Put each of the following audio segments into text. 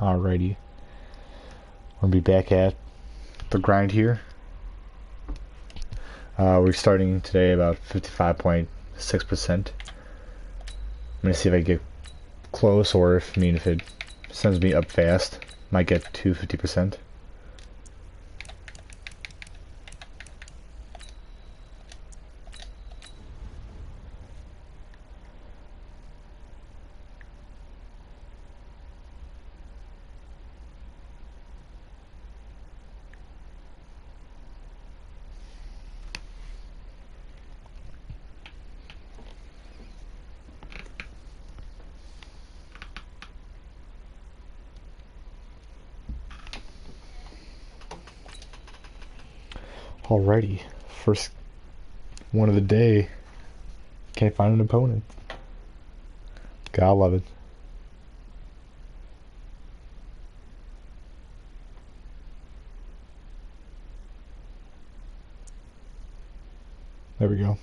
Alrighty. We'll be back at the grind here. We're starting today about 55.6%. I'm gonna see if I get close, or if it sends me up fast, might get to 50%. Alrighty, first one of the day. Can't find an opponent. Gotta love it. There we go.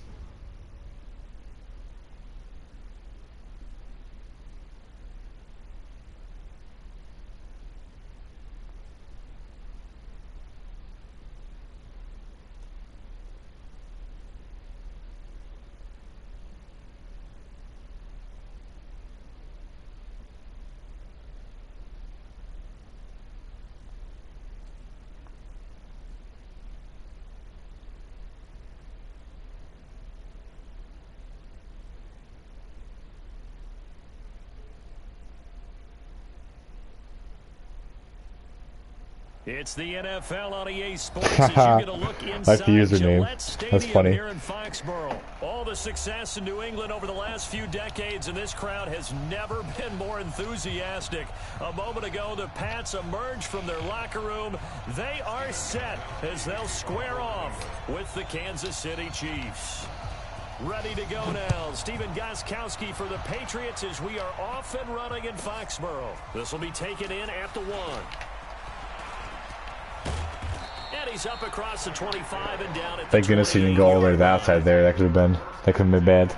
It's the NFL on EA Sports as you get a look inside the username. That's funny. here in Foxborough. All the success in New England over the last few decades, and this crowd has never been more enthusiastic. A moment ago, the Pats emerged from their locker room. They are set as they'll square off with the Kansas City Chiefs. Ready to go now. Stephen Gostkowski for the Patriots as we are off and running in Foxborough. This will be taken in at the 1. And he's up across the 25 and down at the Thank goodness he didn't go all the way to the outside there. That could have been bad.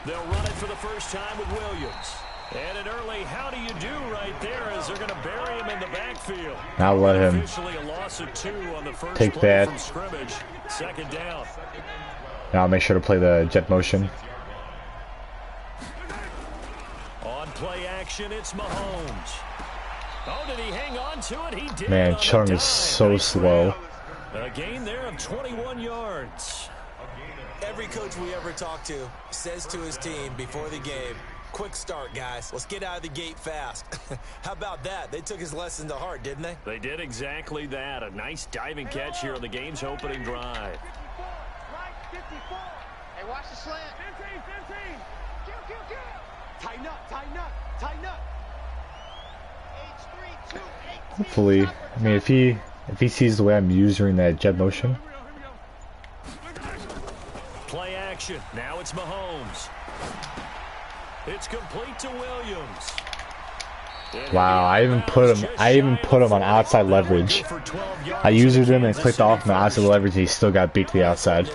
They'll run it for the first time with Williams. And an early how do you do right there as they're going to bury him in the backfield. Now let him Officially a loss of 2 on the first take play that. From scrimmage. Second down. Now I'll make sure to play the jet motion. On play action, it's Mahomes. Oh, did he hang on to it? He did. Man, Chung is so slow. A gain there of 21 yards. Every coach we ever talk to says to his team before the game, quick start, guys. Let's get out of the gate fast. How about that? They took his lesson to heart, didn't they? They did exactly that. A nice diving catch here on the game's opening drive. Hey, watch the slant. 15. Kill. Tighten up. H3, 2, 8. Hopefully, I mean, if he sees the way I'm using that jet motion. Play action. Now it's Mahomes. It's complete to Williams. Wow, I even put him on outside leverage. I used him and clicked off my outside leverage, and he still got beat to the outside.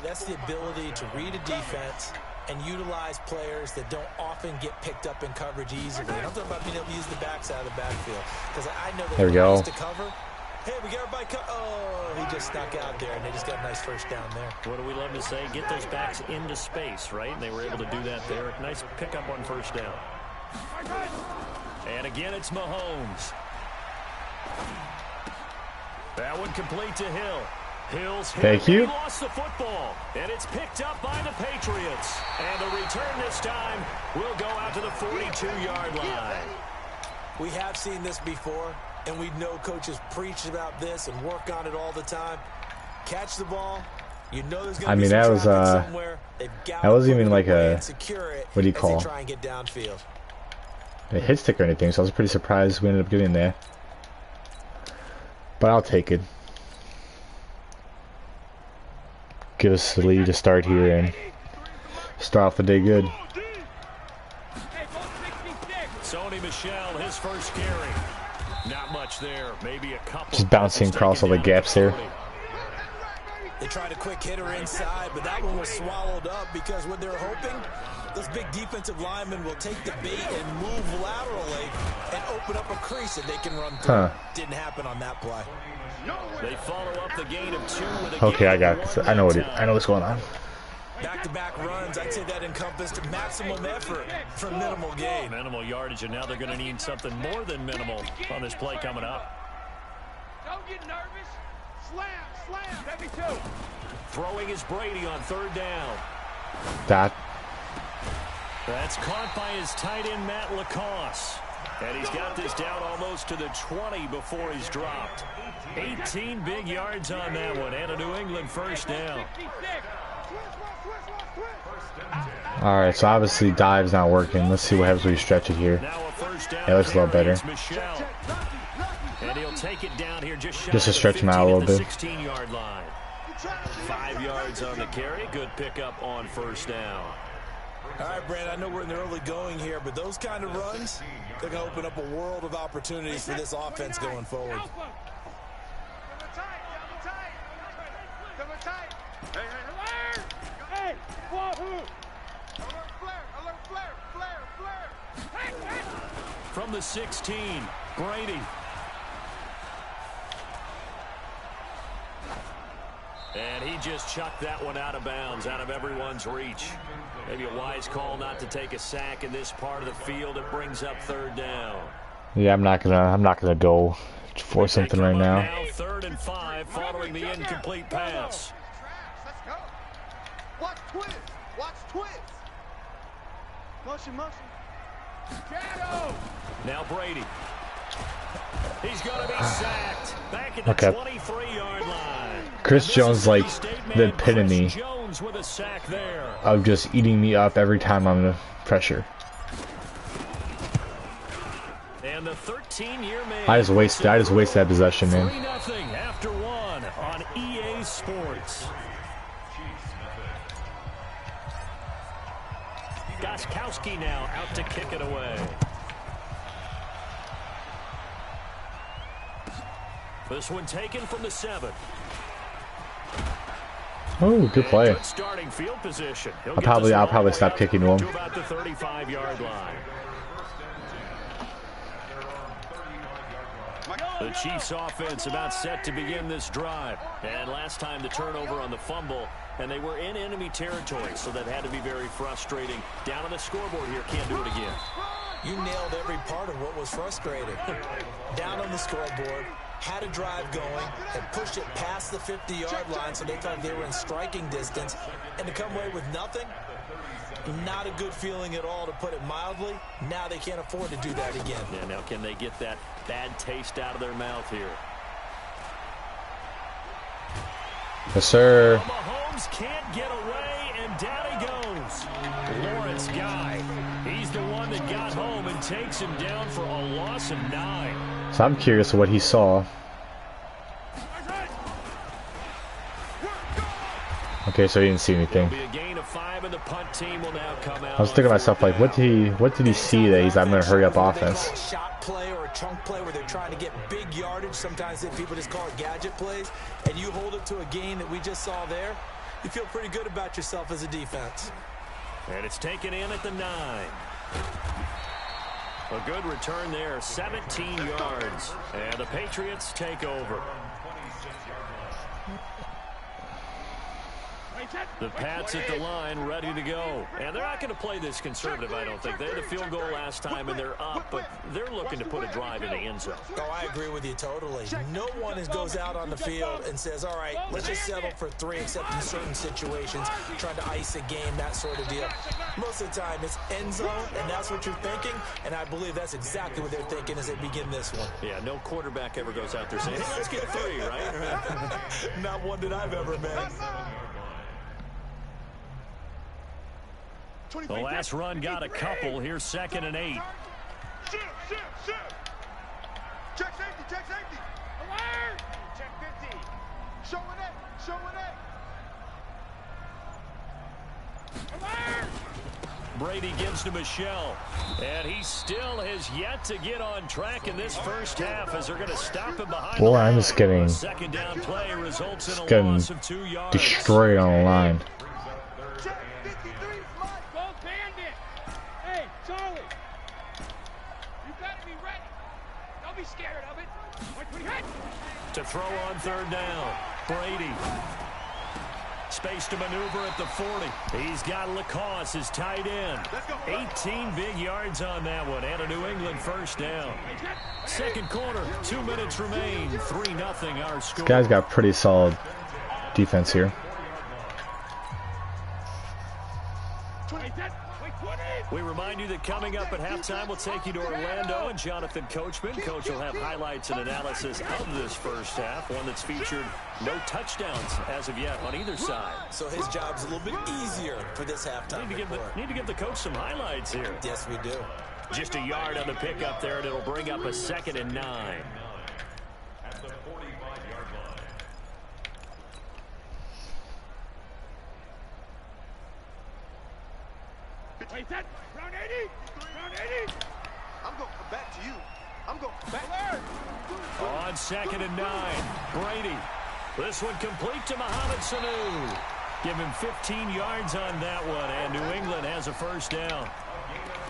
That's the ability to read a defense and utilize players that don't often get picked up in coverage easily. I'm talking about being able to use the backside of the backfield, because I know that there we go. To cover. Hey, we got everybody cut. Oh, he just snuck out there, and they just got a nice first down there. What do we love to say? Get those backs into space, right? And they were able to do that there. Nice pickup on first down. And again, it's Mahomes. That one complete to Hill. Hill's hit. Thank you. He lost the football, and it's picked up by the Patriots. And the return this time will go out to the 42-yard line. We have seen this before, and we know coaches preach about this and work on it all the time. Catch the ball. You know there's going to be some traffic somewhere. That wasn't even like a, what do you call, try and get downfield. A hit stick or anything, so I was pretty surprised we ended up getting there. But I'll take it. give us the lead to start here and start off the day good. Sony Michel, his first carry. Not much there. Maybe a couple. Just bouncing across all the gaps there. They tried a quick hitter inside, but that one was swallowed up because what they're hoping, those big defensive linemen will take the bait and move laterally and open up a crease that they can run through. Didn't happen on that play. They follow up the gain of 2 with a Okay, I know what's going on. Back-to-back runs, I'd say that encompassed maximum effort for minimal gain. Minimal yardage, and now they're going to need something more than minimal on this play coming up. Don't get nervous. Slam, slam. Heavy 2. Throwing is Brady on 3rd down. That's caught by his tight end, Matt Lacoste. And he's got this down almost to the 20 before he's dropped. 18 big yards on that one, and a New England first down. Alright, so obviously dive's not working. Let's see what happens when we stretch it here. Yeah, it looks a little better. And he'll take it down here just to stretch him out a little bit. 16-yard line. 5 yards on the carry. Good pickup on first down. All right, Brand, I know we're in the early going here, but those kind of runs, they're going to open up a world of opportunities for this offense going forward. From the 16, Brady. And he just chucked that one out of bounds, out of everyone's reach. Maybe a wise call not to take a sack in this part of the field. It brings up 3rd down. Yeah, I'm not gonna go for something right now. Now 3rd and 5 following the incomplete pass. Let's go. Watch twist. Watch twist. Motion, motion. Shadow. Now Brady. He's going to be sacked. Back at the 23-yard line. Chris Jones, like the epitome of just eating me up every time I'm under pressure. And the 13-year man. I just wasted that possession, man. 3-0 after 1 on EA Sports. Gostkowski now out to kick it away. This one taken from the 7. Oh, good play. Good starting field position. I'll probably stop kicking to him. To about the 35-yard line. The Chiefs offense about set to begin this drive. And last time the turnover on the fumble, and they were in enemy territory, so that had to be very frustrating. Down on the scoreboard here, can't do it again. You nailed every part of what was frustrating. Down on the scoreboard, had a drive going, and pushed it past the 50-yard line so they thought they were in striking distance, and to come away with nothing, not a good feeling at all, to put it mildly. Now they can't afford to do that again. Yeah, now can they get that bad taste out of their mouth here? Yes, sir. Mahomes can't get away, and down he goes. Lawrence Guy, he's the one that got home and takes him down for a loss of 9. So I'm curious what he saw. Okay, so he didn't see anything. Be a gain of 5, and the punt team will now come out. I was thinking to myself, like, what did he see that he's, I'm gonna hurry up offense? Shot play or a chunk play where they're trying to get big yardage. Sometimes people just call it gadget plays, and you hold it to a gain that we just saw there. You feel pretty good about yourself as a defense. And it's taken in at the 9. A good return there, 17 yards. And the Patriots take over. The Pats at the line, ready to go. And they're not going to play this conservative, I don't think. They had a field goal last time, and they're up, but they're looking to put a drive in the end zone. Oh, I agree with you totally. No one goes out on the field and says, all right, let's just settle for 3, except in certain situations, trying to ice a game, that sort of deal. Most of the time, it's end zone, and that's what you're thinking, and I believe that's exactly what they're thinking as they begin this one. Yeah, no quarterback ever goes out there saying, hey, let's get 3, right? Not one that I've ever met. The last run got a couple. Here's 2nd and 8. Check safety, check safety. Alert! Check 50. Showing it, showing it. Brady gives to Michelle, and he still has yet to get on track in this first half as they're going to stop him behind Boy, the I'm line. just getting Second down play results in a loss of 2 yards. destroyed on the line. Hey, Charlie. You gotta be ready. Don't be scared of it. To throw on third down, Brady. Space to maneuver at the 40. He's got Lacoste, his tight end. 18 big yards on that one, and a New England first down. Second quarter, 2 minutes remain. 3-0 our score. This guy's got pretty solid defense here. We remind you that coming up at halftime, we'll take you to Orlando and Jonathan Coachman. Coach will have highlights and analysis of this first half, one that's featured no touchdowns as of yet on either side. So his job's a little bit easier for this halftime report. Need to give the coach some highlights here. Yes, we do. Just a yard on the pickup there, and it'll bring up a 2nd and 9. At the 45-yard line. Wait, that round 80. Round 80. I'm going to come back to you. I'm going to come back. On 2nd and 9, Brady. This one complete to Mohamed Sanu. Give him 15 yards on that one, and New England has a first down.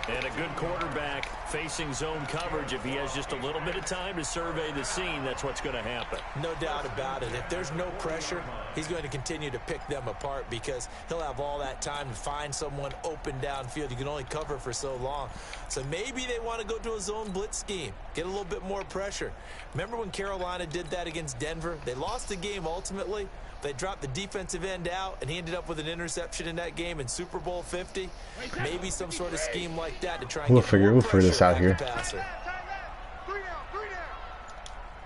And a good quarterback facing zone coverage. If he has just a little bit of time to survey the scene, that's what's going to happen. No doubt about it. If there's no pressure, he's going to continue to pick them apart because he'll have all that time to find someone open downfield. You can only cover for so long. So maybe they want to go to a zone blitz scheme, get a little bit more pressure. Remember when Carolina did that against Denver? They lost the game ultimately. They dropped the defensive end out, and he ended up with an interception in that game in Super Bowl 50. Maybe some sort of scheme like that to try and We'll get figure this out here. 3 down, 3 down.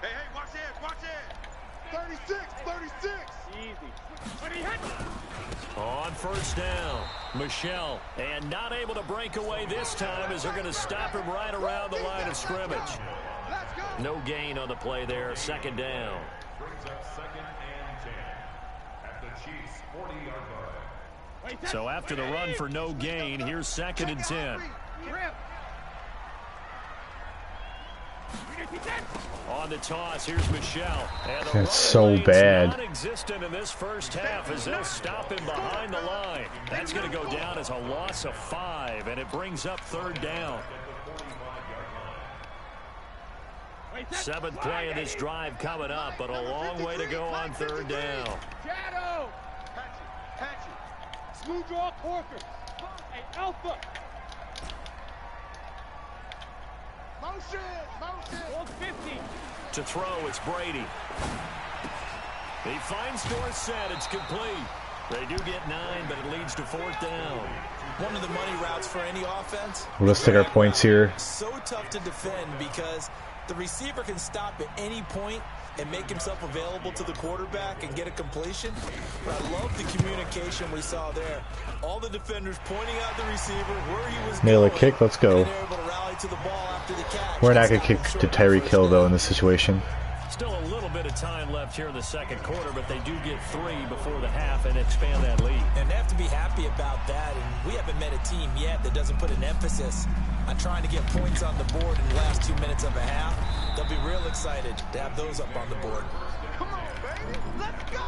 Hey, watch it. 36, 36. Easy. On first down, Michelle, and not able to break away this time as they're going to stop him right around the line of scrimmage. No gain on the play there, 2nd down. Brings up 2nd and 10 at the Chiefs' 40-yard line. So after the run for no gain, here's 2nd and 10. On the toss, here's Michelle. And the That's so running lane's bad. non-existent in this first half as they'll stop him behind the line. That's going to go down as a loss of 5, and it brings up 3rd down. 7th play of this drive coming up, but a long way to go on 3rd down. Shadow. Patch it. Smooth draw Corker. Hey, Alpha. Motion. Ball 50. To throw, it's Brady. He finds Dorsett. It's complete. They do get 9, but it leads to 4th down. One of the money routes for any offense. Let's take our points here. So tough to defend because the receiver can stop at any point and make himself available to the quarterback and get a completion. But I love the communication we saw there. All the defenders pointing out the receiver, where he was Nail a going, kick, let's go. and they're able to rally to the ball after the catch. We're not going Stop to him kick short to of the Tyreek first Hill, though, down. in this situation. Still a little bit of time left here in the second quarter, but they do get 3 before the half and expand that lead. And they have to be happy about that. And we haven't met a team yet that doesn't put an emphasis on trying to get points on the board in the last 2 minutes of a half. They'll be real excited to have those up on the board. Come on, baby. Let's go.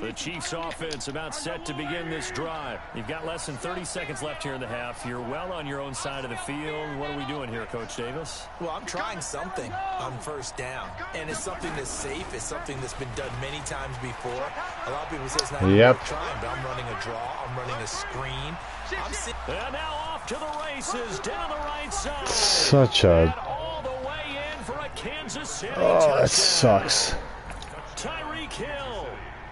The Chiefs offense about set to begin this drive. You've got less than 30 seconds left here in the half. You're well on your own side of the field. What are we doing here, Coach Davis? Well, I'm trying something on first down. And it's something that's safe. It's something that's been done many times before. A lot of people say it's not even worth trying, but I'm running a draw. I'm running a screen. And now off to the races down the right side. Such a... And all the way in for a Kansas City Oh, touchdown. that sucks. Tyreek Hill,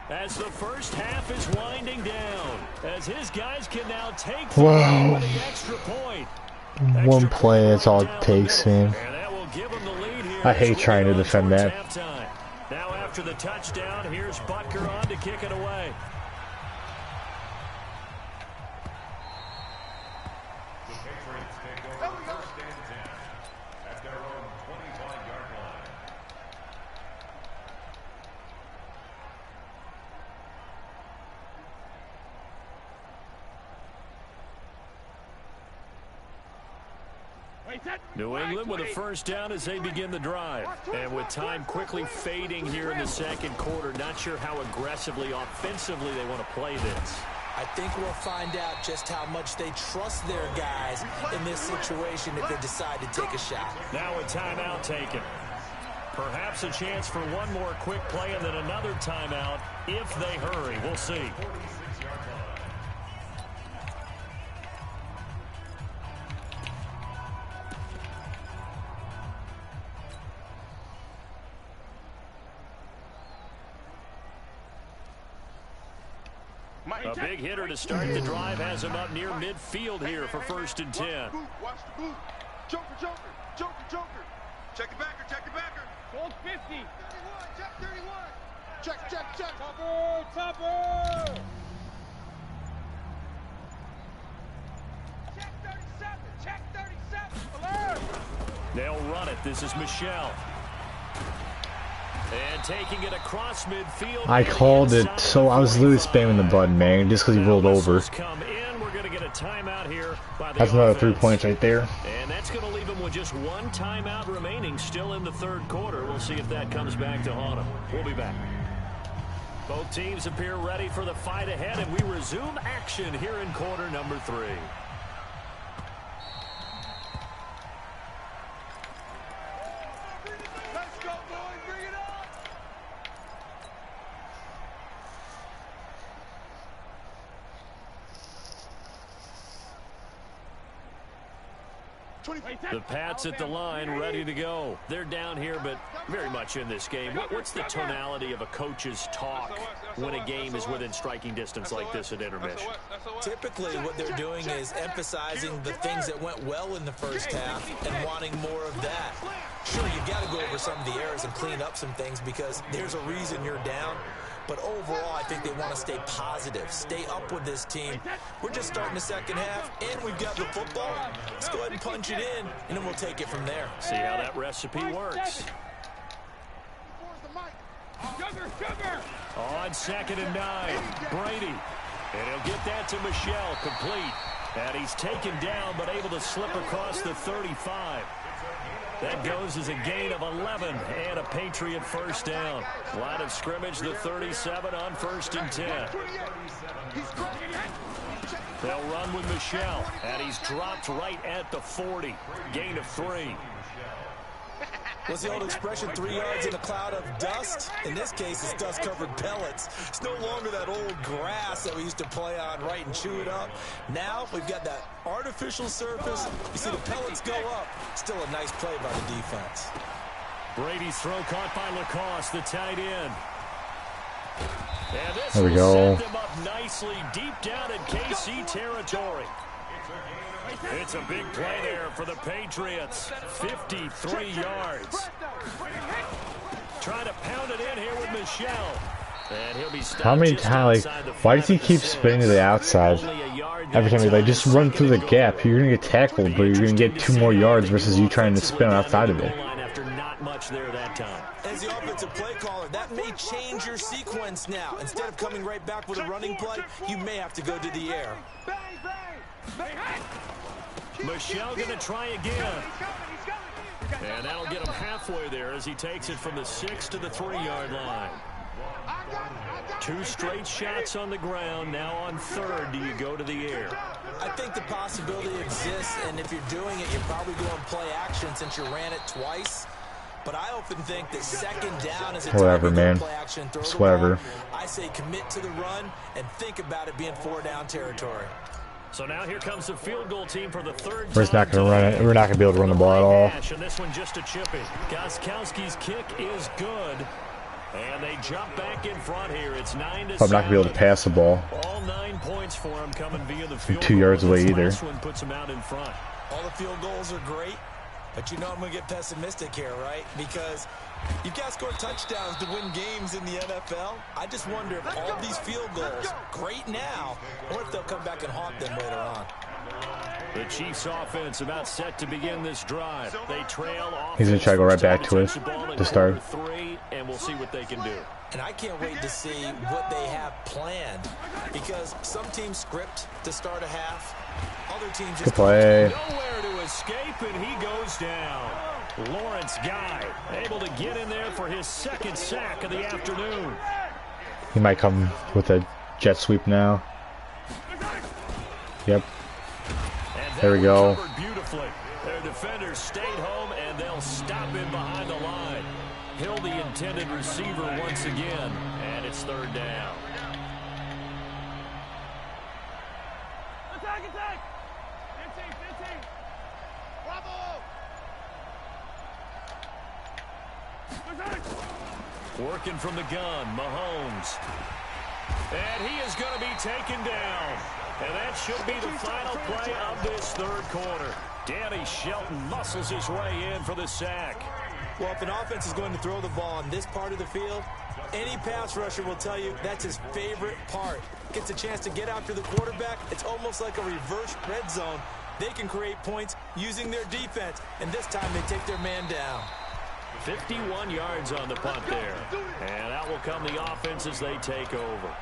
as the first half is winding down, as his guys can now take the lead with the extra point. One play, that's all it takes, man. And that will give them the lead here. I hate trying to defend that. Halftime. Now after the touchdown, here's Butker on to kick it away. New England with a first down as they begin the drive. And with time quickly fading here in the second quarter, not sure how aggressively, offensively they want to play this. I think we'll find out just how much they trust their guys in this situation if they decide to take a shot. Now a timeout taken. Perhaps a chance for one more quick play and then another timeout if they hurry. We'll see. A big hitter to start the drive has him up near midfield here for 1st and 10. Watch the boot. Joker, joker, joker, joker. Check the backer, check the backer. Gold 50. 31, check 31. Check, check, check. Topper, topper. Check 37, check 37. Alert. They'll run it. This is Michelle. And taking it across midfield. I called it, so I was literally spamming the button, man, just because he rolled over. Come in. We're going to get a timeout here by the That's another offense. 3 points right there. And that's going to leave him with just one timeout remaining still in the third quarter. We'll see if that comes back to haunt him. We'll be back. Both teams appear ready for the fight ahead, and we resume action here in quarter number 3. Let's go, boys. Bring it on. The Pats at the line, ready to go. They're down here, but very much in this game. What's the tonality of a coach's talk when a game is within striking distance like this at intermission? Typically, what they're doing is emphasizing the things that went well in the first half and wanting more of that. Sure, you've got to go over some of the errors and clean up some things because there's a reason you're down. But overall, I think they want to stay positive, stay up with this team. We're just starting the second half, and we've got the football. Let's go ahead and punch it in, and then we'll take it from there. See how that recipe works. On 2nd and 9, Brady. And he'll get that to Michelle, complete. And he's taken down, but able to slip across the 35. That goes as a gain of 11 and a Patriot first down. Line of scrimmage, the 37 on 1st and 10. They'll run with Michelle, and he's dropped right at the 40. Gain of 3. What's the old expression, 3 yards in a cloud of dust? In this case, it's dust-covered pellets. It's no longer that old grass that we used to play on, right, and chew it up. Now we've got that artificial surface. You see the pellets go up. Still a nice play by the defense. Brady's throw caught by Lacoste, the tight end. And this There we will go. set them up nicely deep down in KC territory. It's a big play there for the Patriots. 53 yards. Trying to pound it in here with Michelle. And he'll be stopped. How many just times, inside the like, why does he 5 keep to 6. spinning to the outside? Only a yard Every that time he's like, just run through the Second gap. You're going to get tackled, but you're going to get 2 more yards versus you trying to spin outside of it. After not much there that time. As the offensive play caller, that may change your sequence now. Instead of coming right back with a running play, you may have to go to the air. Bang, bang. Bang. Michelle going to try again. And that'll get him halfway there as he takes it from the 6 to the 3-yard line. 2 straight shots on the ground. Now on 3rd, do you go to the air? I think the possibility exists, and if you're doing it, you're probably going play action since you ran it twice. But I often think that 2nd down is a Whatever, time to go man. play action, throw It's the whatever. ball. I say commit to the run and think about it being 4-down territory. So now here comes the field goal team for the 3rd We're just not time going to run it. We're not going to be able to run the ball at all. And this one just a chippy. Goskowski's kick is good. And they jump back in front here. It's 9-7. I'm not going to be able to pass the ball. All 9 points for him coming via the field 2 yards goal. away This either. last one puts him out in front. All the field goals are great, but you know I'm going to get pessimistic here, right? Because you've got to score touchdowns to win games in the NFL. I just wonder if all these field goals, great now, or if they'll come back and haunt them later on. The Chiefs offense about set to begin this drive. They trail off. He's going to try to go right back to it to start. 3, and we'll see what they can do. And I can't wait to see what they have planned, because some teams script to start a half, Other teams Good just play. Nowhere to escape, and he goes down. Lawrence Guy able to get in there for his second sack of the afternoon. He might come with a jet sweep now. Yep. And There we go. covered beautifully. Their defenders stayed home, and they'll stop him behind the line. Hill, the intended receiver once again, and it's third down. Attack, attack! 15. Bravo! Working from the gun, Mahomes. And he is going to be taken down. And that should be the final play of this third quarter. Danny Shelton muscles his way in for the sack. Well, if an offense is going to throw the ball on this part of the field, any pass rusher will tell you that's his favorite part. Gets a chance to get after the quarterback. It's almost like a reverse red zone. They can create points using their defense, and this time they take their man down. 51 yards on the punt there. And out will come the offense as they take over.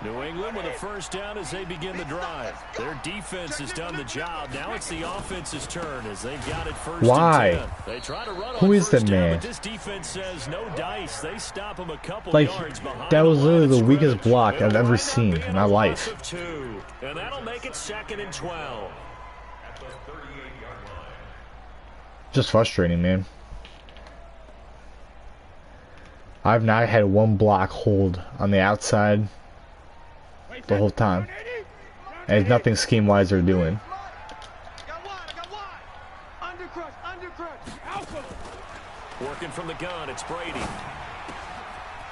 New England with a first down as they begin the drive. Their defense has done the job. Now it's the offense's turn as they've got it first Why? and 10. They try to run Who on is that first down, man? but this defense says no dice. They stop him a couple Like, yards behind that was the line literally of the weakest scrimmage. block I've It'll ever wind up seen being in my a life. loss of 2. And that'll make it 2nd and 12. Just frustrating, man. I've not had one block hold on the outside the whole time. And it's nothing scheme-wise they're doing. I got wide. Undercrush. Alpha. Working from the gun, it's Brady.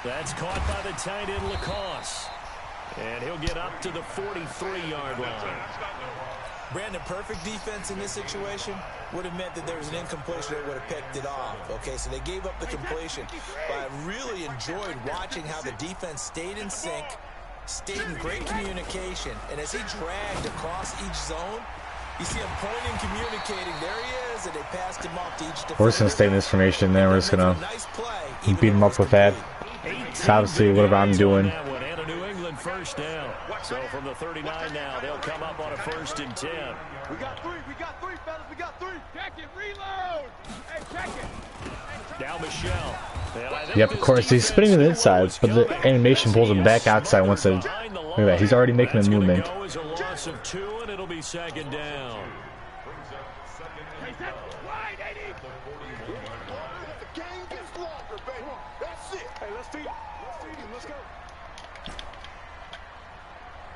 That's caught by the tight end, Lacoste. And he'll get up to the 43-yard line. Brandon, perfect defense in this situation would have meant that there was an incompletion that would have picked it off. Okay, so they gave up the completion. But I really enjoyed watching how the defense stayed in sync, stayed in great communication. And as he dragged across each zone, you see him pointing, communicating. There he is, and they passed him off to each defender. We're just going to stay in this formation then. We're just going to beat him up with that. It's obviously whatever I'm doing. First down. So from the 39 now, they'll come up on a 1st and 10. We got three, fellas, we got 3. Check it, reload. Hey, check it. Now Michelle. Yep, of course, he's spinning to the inside, but the animation pulls him back outside once they... Look at that, he's already making a movement. Go as a loss of 2, and it'll be 2nd down. Hey, set. Wide, 80. The game gets longer, baby. That's it. Hey, let's feed him. Let's go.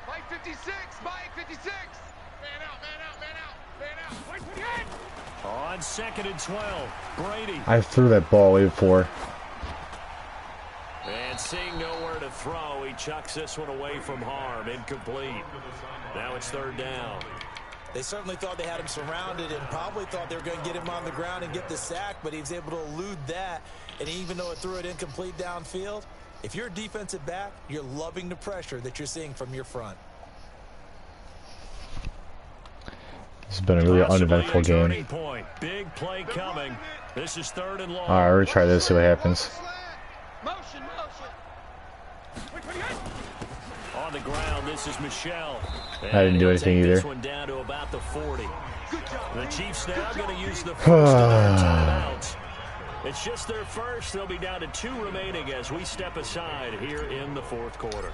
Mike 56. Mike 56. Man out. Wait for the end. On 2nd and 12, Brady. I threw that ball way before. And seeing nowhere to throw, he chucks this one away from harm. Incomplete. Now it's 3rd down. They certainly thought they had him surrounded and probably thought they were going to get him on the ground and get the sack, but he was able to elude that. And even though it threw it incomplete downfield, if you're a defensive back, you're loving the pressure that you're seeing from your front. This has been a really uneventful game. Big play coming. This is 3rd and long. Alright, we're gonna try this, see what happens. Motion. Wait for the end. On the ground, this is Michelle. I didn't do anything either. This one down to about the 40. The Chiefs now going to use the first of their timeouts. It's just their first. They'll be down to 2 remaining as we step aside here in the 4th quarter.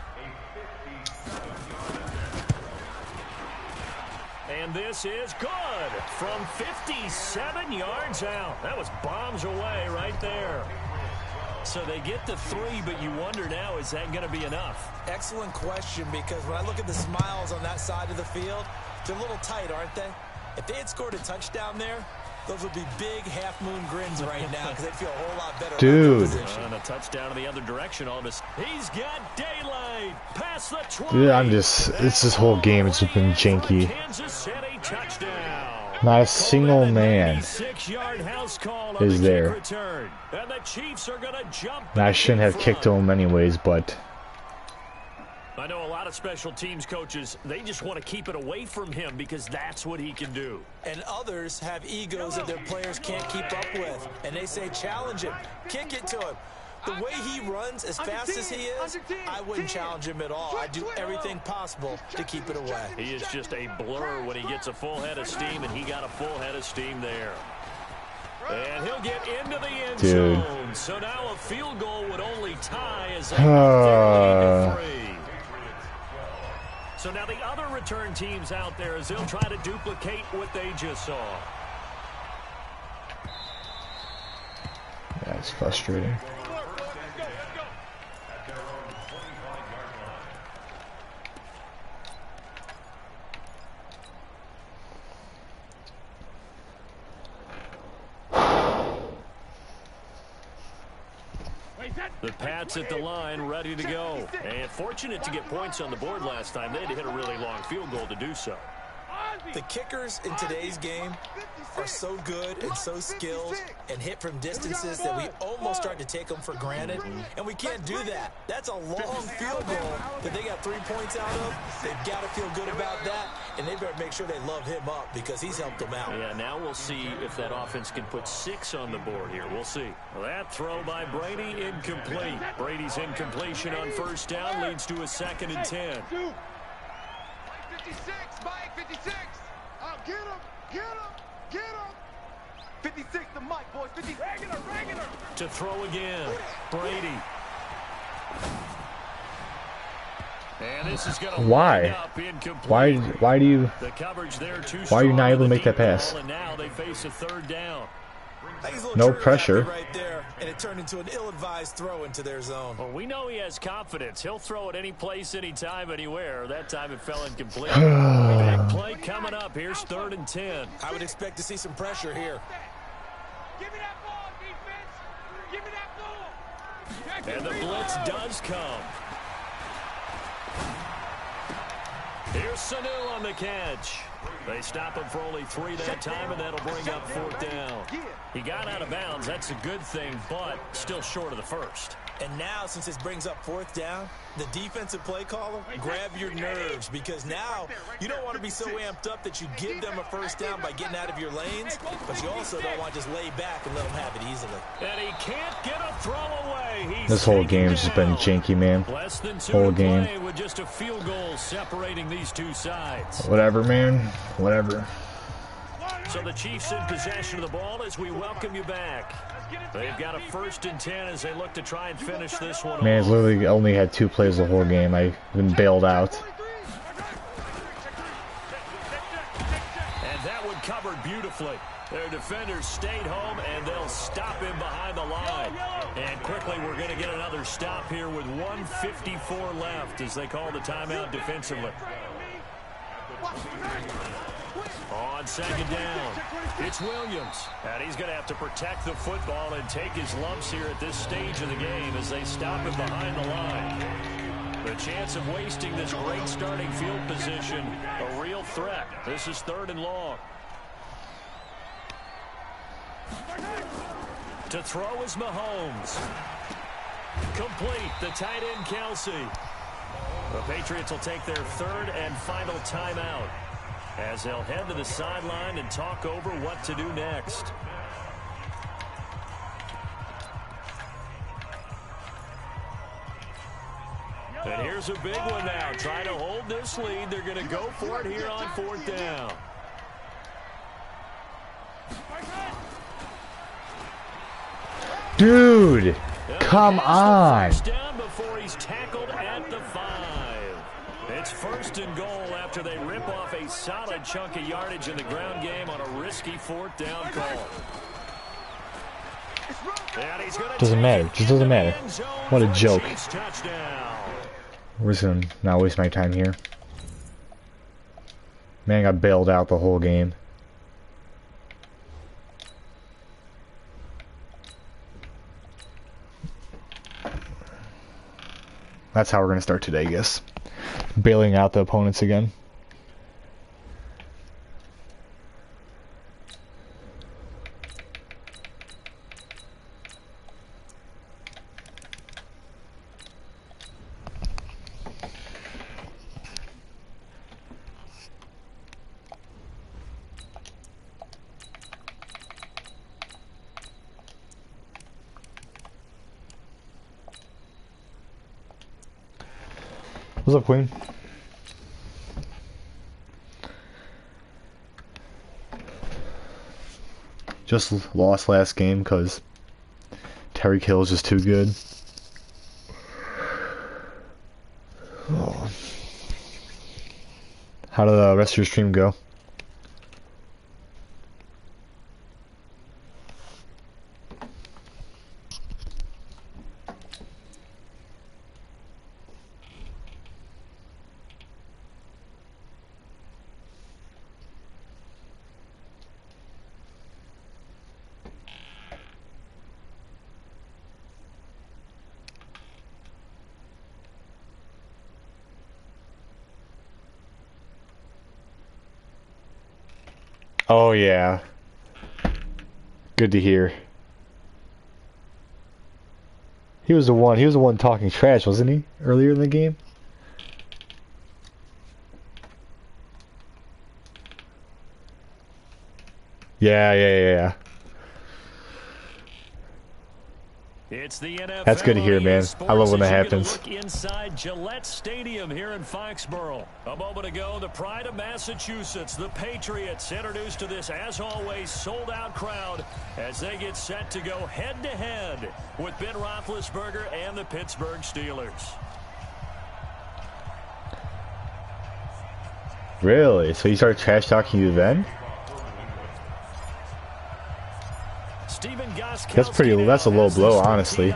And this is good from 57 yards out. That was bombs away right there. So they get to 3, but you wonder now, is that going to be enough? Excellent question, because when I look at the smiles on that side of the field, they're a little tight, aren't they? If they had scored a touchdown there, those would be big half-moon grins right now because they'd feel a whole lot better. Dude. And a touchdown in the other direction, all this. He's got daylight past the 20. Dude, this whole game has just been janky. Kansas City touchdown. Not a single man is there. And the Chiefs are going to jump. And I shouldn't have kicked him anyways, but... I know a lot of special teams coaches, they just want to keep it away from him because that's what he can do. And others have egos that their players can't keep up with. And they say, challenge him, kick it to him. The way he runs as fast as he is, I wouldn't challenge him at all. I'd do everything possible to keep it away. He is just a blur when he gets a full head of steam, and he got a full head of steam there. And he'll get into the end zone. So now a field goal would only tie as they lead to 3. So now the other return teams out there as they'll try to duplicate what they just saw. Yeah, it's frustrating. The Pats at the line, ready to go. And fortunate to get points on the board last time. They had to hit a really long field goal to do so. The kickers in today's game are so good and so skilled and hit from distances that we almost start to take them for granted, and we can't do that. That's a long field goal that they got 3 points out of. They've got to feel good about that, and they better make sure they love him up because he's helped them out. Yeah, now we'll see if that offense can put 6 on the board here. We'll see. Well, that throw by Brady, incomplete. Brady's incompletion on first down leads to a 2nd and 10. 56, Mike, 56. Get him, get him, get him. 56 to Mike, boys. 50. Regular. To throw again, Brady. And this is going to Why? up incomplete. Why do you? The coverage there too Why are you not strong able to on the make that deep pass? ball, and now they face a 3rd down. No pressure. Right there, and it turned into an ill-advised throw into their zone. Well, we know he has confidence. He'll throw it any place, anytime, anywhere. That time it fell incomplete. Big play coming up. Here's 3rd and 10. I would expect to see some pressure here. Give me that ball, defense. Give me that ball. And the blitz does come. Here's Sanu on the catch. They stop him for only 3 that time, and that'll bring up 4th down. He got out of bounds. That's a good thing, but still short of the 1st. And now, since this brings up 4th down, the defensive play caller, grab your nerves, because now you don't want to be so amped up that you give them a 1st down by getting out of your lanes, but you also don't want to just lay back and let them have it easily. And he can't get a throw away. This whole game's just been janky, man. Less than 2 Whole to game. play with just a field goal separating these two sides. Whatever, man. Whatever. So the Chiefs in possession of the ball as we welcome you back. They've got a 1st and 10 as they look to try and finish this one Man, off. it's literally only had 2 plays the whole game. I've been bailed out. And that one covered beautifully. Their defenders stayed home, and they'll stop him behind the line. And quickly, we're going to get another stop here with 1:54 left as they call the timeout defensively. On 2nd down, it's Williams. And he's going to have to protect the football and take his lumps here at this stage of the game as they stop him behind the line. The chance of wasting this great starting field position, a real threat. This is 3rd and long. To throw is Mahomes. Complete, the tight end Kelsey. The Patriots will take their 3rd and final timeout as they'll head to the sideline and talk over what to do next. And here's a big one now. Trying to hold this lead. They're going to go for it here on 4th down. Dude, come on. First down before he's tackled at the 5. It's 1st and goal after they rip off a solid chunk of yardage in the ground game on a risky 4th down call. And he's gonna Doesn't matter. Just doesn't matter. What a joke. Touchdown. We're just gonna not waste my time here. Man, I got bailed out the whole game. That's how we're gonna start today, I guess. Bailing out the opponents again. What's up, Queen? Just lost last game because Tyreek Hill is just too good. Oh. How did the rest of your stream go? Oh yeah. Good to hear. He was the one talking trash, wasn't he? Earlier in the game? Yeah. It's the NFL. That's good to hear, man. I love when that happens. Look inside Gillette Stadium here in Foxborough. A moment ago, the pride of Massachusetts, the Patriots, introduced to this, as always, sold-out crowd as they get set to go head-to-head with Ben Roethlisberger and the Pittsburgh Steelers. Really? So he started trash talking you then? That's pretty. That's a low blow, honestly.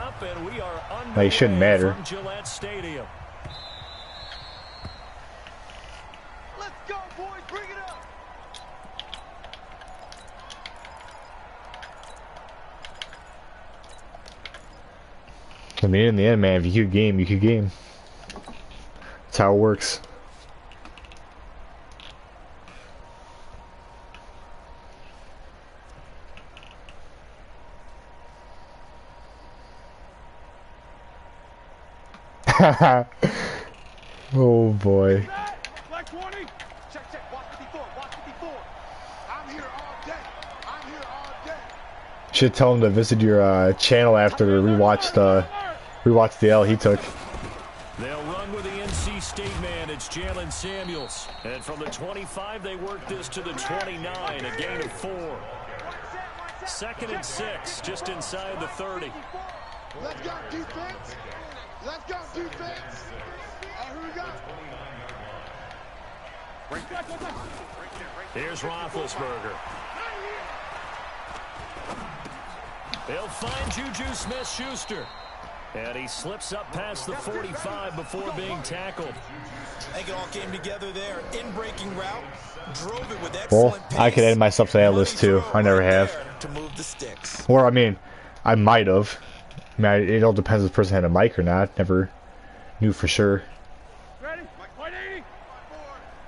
Like, it shouldn't matter. Let's go, boys. Bring it up. I mean, in the end, man, if you could game, you could game. That's how it works. Oh boy. Black 20. Check. Watch 54. Watch 54. I'm here all day. Should tell him to visit your channel after rewatch the L he took. They'll run with the NC State man. It's Jalen Samuels. And from the 25, they work this to the 29, a gain of 4. 2nd and 6, just inside the 30. Let's go, defense. Who we got? Here's Roethlisberger. They'll find Juju Smith-Schuster. And he slips up past the 45 before being tackled. I think it all came together there. In-breaking route. Drove it with excellent pace. I could add myself to that list too. I never have. To move the sticks. Or, I mean, I might have. I mean, it all depends if the person had a mic or not. Never knew for sure. Ready? Mike 180.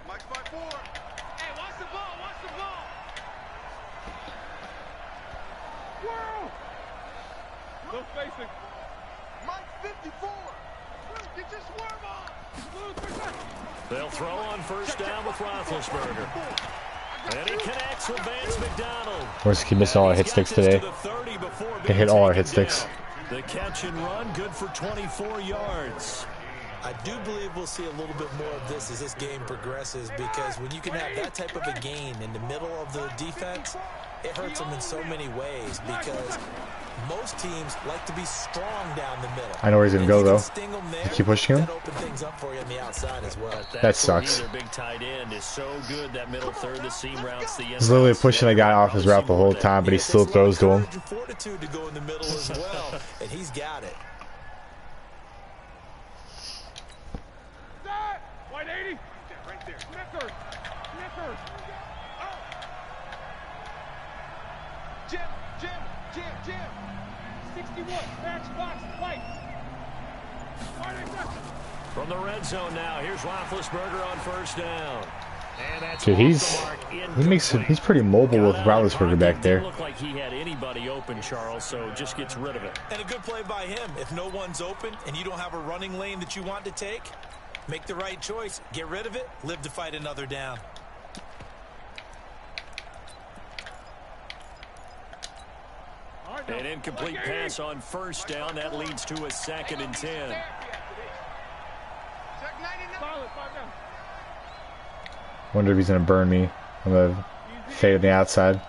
Mike's by 4. Hey, watch the ball. Whoa! No spacing. Mike's 54. Get your swerve on. They'll throw on first down with Roethlisberger. And he connects with Vance McDonald. We're just keep missing all our hit sticks today. They hit all our hit sticks. The catch and run, good for 24 yards. I do believe we'll see a little bit more of this as this game progresses, because when you can have that type of a gain in the middle of the defense, it hurts them in so many ways, because most teams like to be strong down the middle. I know where he's going to go, though. You keep pushing him? That open things up for you on the outside as well. That sucks. Their big tight end is so good, that middle third, the seam routes, the He's literally pushing a guy off his route the whole time, but he still throws to him. Fortitude to go in the middle as well, and he's got it. 180. Right there. Snickers. Jim. 61. Matchbox. White. From the red zone now, here's Roethlisberger on first down. And that's dude, he's pretty mobile with Roethlisberger back there. Didn't look like he had anybody open, Charles, so just gets rid of it. And a good play by him. If no one's open and you don't have a running lane that you want to take, make the right choice. Get rid of it. Live to fight another down. An incomplete pass on first down. That leads to a 2nd and 10. Wonder if he's gonna burn me. I'm gonna fade on the outside.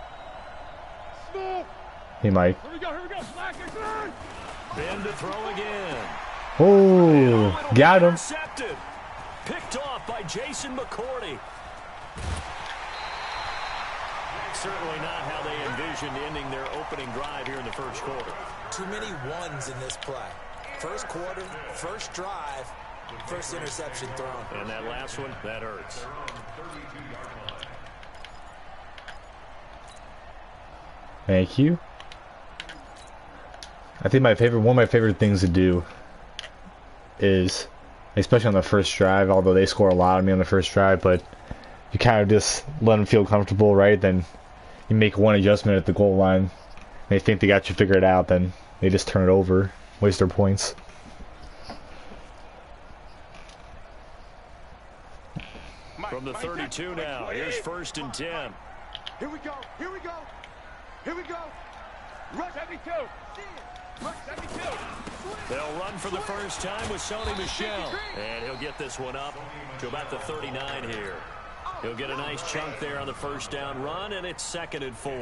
He might. Ben to throw again. Oh, got him. Intercepted. Picked off by Jason McCourty. Certainly not how they envisioned ending their opening drive here in the first quarter. Too many ones in this play. First quarter, first drive, first interception thrown. And that last one, that hurts. Thank you. I think one of my favorite things to do is, especially on the first drive, although they score a lot on me on the first drive, but you kind of just let them feel comfortable, right? Then you make one adjustment at the goal line. They think they got you figured out, then they just turn it over, waste their points. From the 32 now, here's 1st and 10. Here we go. Here we go. Here we go. Rush 72. Rush 72. They'll run for the first time with Sony Michel. And he'll get this one up to about the 39 here. He'll get a nice chunk there on the first down run, and it's 2nd and 4.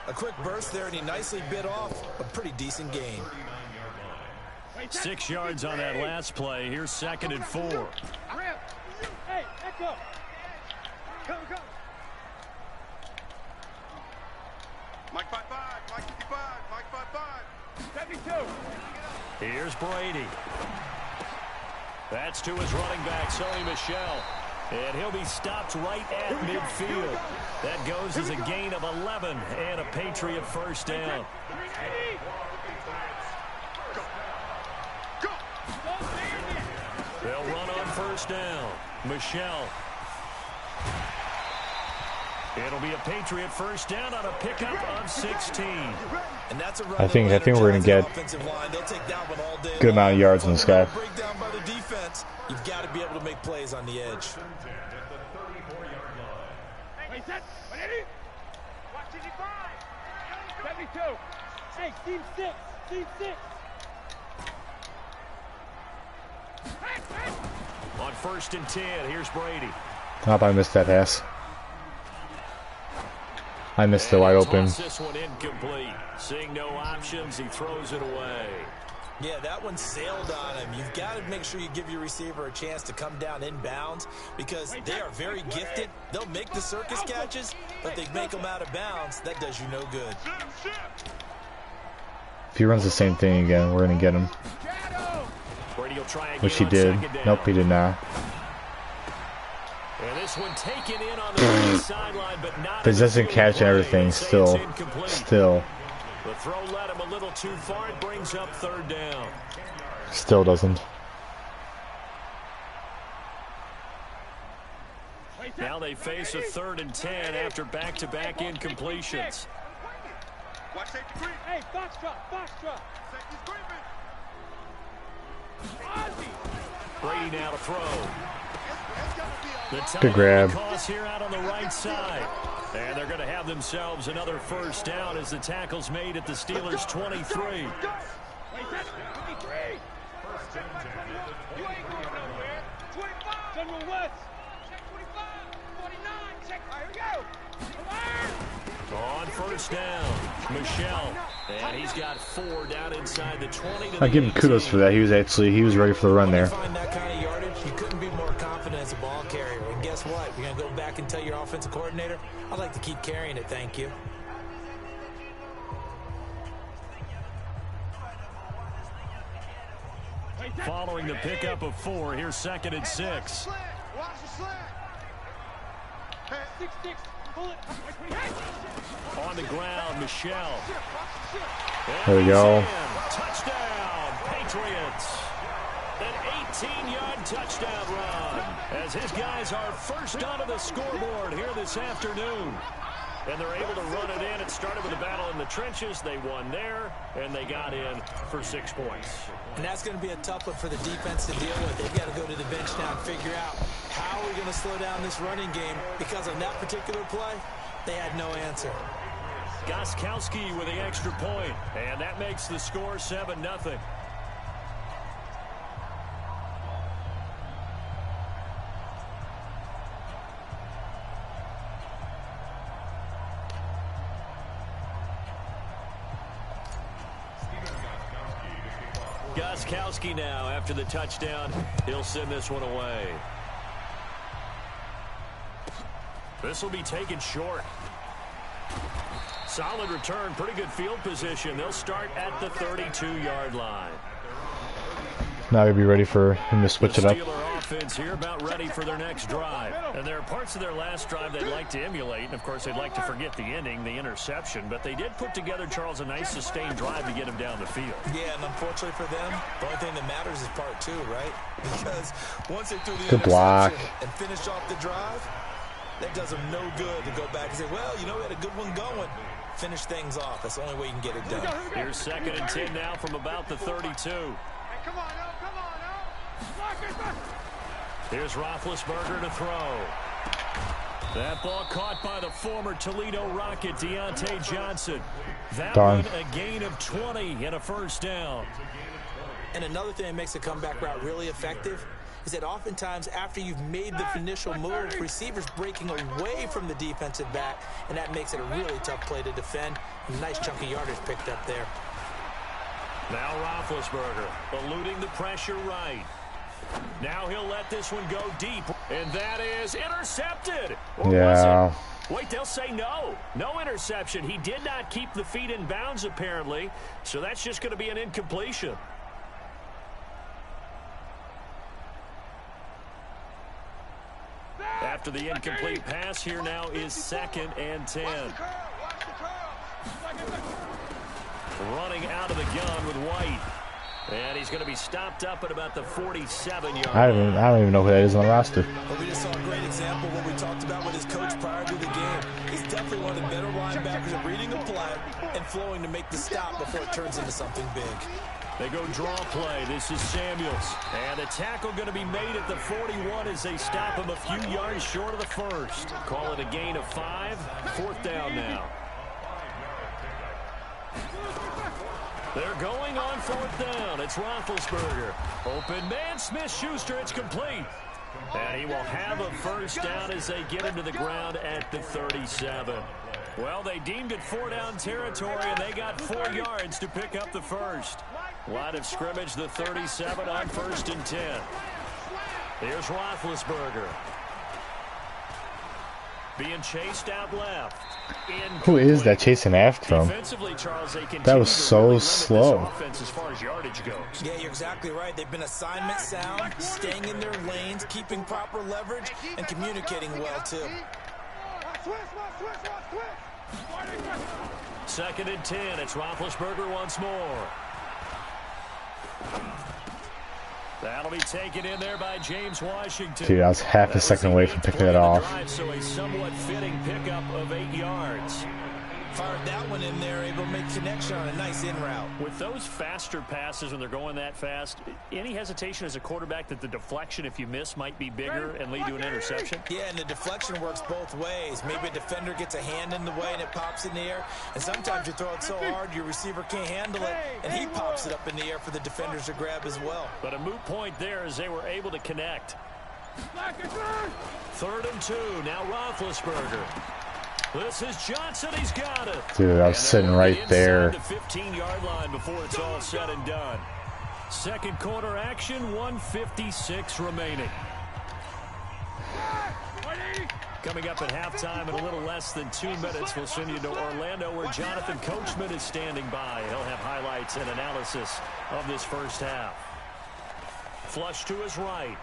A quick burst there, and he nicely bit off a pretty decent gain. 6 yards on that last play. Here's 2nd and 4. Hey, echo. Come. Mike 5-5, Mike 55, Mike 5-5. 72. Here's Brady. That's to his running back, Sony Michel. And he'll be stopped right at midfield. That goes as a gain of 11 and a Patriot first down. They'll run on first down. Michel. It'll be a Patriot first down on a pickup of 16. And that's a run I think we're gonna get a good amount of yards on this guy. Breakdown by the defense. You've got to be able to make plays on the edge. Hey, set. Watch 72. Hey, team 6. Team 6. On 1st and 10, here's Brady. I missed that pass. I missed it wide open. This one incomplete. Seeing no options, he throws it away. Yeah, that one sailed on him. You've got to make sure you give your receiver a chance to come down inbounds because they are very gifted. They'll make the circus catches, but they make them out of bounds. That does you no good. If he runs the same thing again, we're going to get him. Which he did. Nope, he did not. And this one taken in on the right sideline, but not Possession catch and everything, still. The throw led him a little too far. It brings up 3rd down. Still doesn't. Now they face a 3rd and 10 after back-to-back incompletions. Hey, Foxtrot. Brady now to throw. Good grab. Here out on the right side. And they're going to have themselves another first down as the tackle's made at the Steelers' 23. General West. Check 25, 49. Check. Here we go. On first down, Michel. And he's got 4 down inside the 20. I give him kudos for that. He was ready for the run there. Find that kind of yardage, you couldn't be more confident as a ball carrier. And guess what? You're going to go back and tell your offensive coordinator, I'd like to keep carrying it, thank you. Following the pickup of 4, here's 2nd and 6. Watch the slack. 6-6. On the ground, Michel. There we go. Touchdown, Patriots. An 18-yard touchdown run as his guys are first onto the scoreboard here this afternoon. And they're able to run it in. It started with a battle in the trenches. They won there, and they got in for 6 points. And that's going to be a tough one for the defense to deal with. They've got to go to the bench now and figure out how are we going to slow down this running game, because on that particular play, they had no answer. Gostkowski with the extra point, and that makes the score 7-0. Gostkowski now after the touchdown. He'll send this one away. This will be taken short. Solid return, pretty good field position. They'll start at the 32-yard line. Now they'll be ready for him to switch it up. Steeler offense here about ready for their next drive. And there are parts of their last drive they'd like to emulate. And, of course, they'd like to forget the ending, the interception. But they did put together, Charles, a nice sustained drive to get him down the field. Yeah, and unfortunately for them, the only thing that matters is part two, right? Because once they threw the Good block and finished off the drive, that does them no good to go back and say, well, you know, we had a good one going. Finish things off. That's the only way you can get it done. Here's 2nd and 10 now from about the 32. Come on, now. Here's Roethlisberger to throw. That ball caught by the former Toledo Rocket, Deontay Johnson. That one a gain of 20 and a first down. And another thing that makes a comeback route really effective is that oftentimes after you've made the initial move, receivers breaking away from the defensive back, and that makes it a really tough play to defend. A nice chunk of yardage picked up there. Now Roethlisberger eluding the pressure right. Now he'll let this one go deep, and that is intercepted. Or yeah. was it? Wait, they'll say no. No interception. He did not keep the feet in bounds, apparently, so that's just going to be an incompletion. After the incomplete pass, here now is 2nd and 10. Running out of the gun with White. And he's going to be stopped up at about the 47-yard line. I don't even know who that is on the roster. Well, we just saw a great example of what we talked about with his coach prior to the game. He's definitely one of the better linebackers at reading the play and flowing to make the stop before it turns into something big. They go draw play. This is Samuels. And a tackle going to be made at the 41 as they stop him a few yards short of the first. Call it a gain of 5. 4th down now. They're going on 4th down. It's Roethlisberger. Open man, Smith-Schuster. It's complete. And he will have a first down as they get him to the ground at the 37. Well, they deemed it 4-down territory, and they got 4 yards to pick up the first. Line of scrimmage, the 37 on 1st and 10. Here's Roethlisberger. Being chased out left. Who is that chasing after him? Charles, that was so slow. As far as yardage goes. Yeah, you're exactly right. They've been assignment sound, staying in their lanes, keeping proper leverage, and communicating well, too. 2nd and 10. It's Roethlisberger once more. That'll be taken in there by James Washington. Dude, I was half a second away from picking it off. So a somewhat fitting pickup of 8 yards. Fired that one in there, able to make connection on a nice in route. With those faster passes when they're going that fast, any hesitation as a quarterback that the deflection, if you miss, might be bigger and lead to an interception? Yeah, and the deflection works both ways. Maybe a defender gets a hand in the way and it pops in the air, and sometimes you throw it so hard your receiver can't handle it, and he pops it up in the air for the defenders to grab as well. But a moot point there as they were able to connect. 3rd and 2, now Roethlisberger. This is Johnson. He's got it. Dude, I was sitting right there. The 15-yard line before it's all said and done. Second quarter action, 1:56 remaining. Coming up at halftime in a little less than 2 minutes, we'll send you to Orlando where Jonathan Coachman is standing by. He'll have highlights and analysis of this first half. Flush to his right.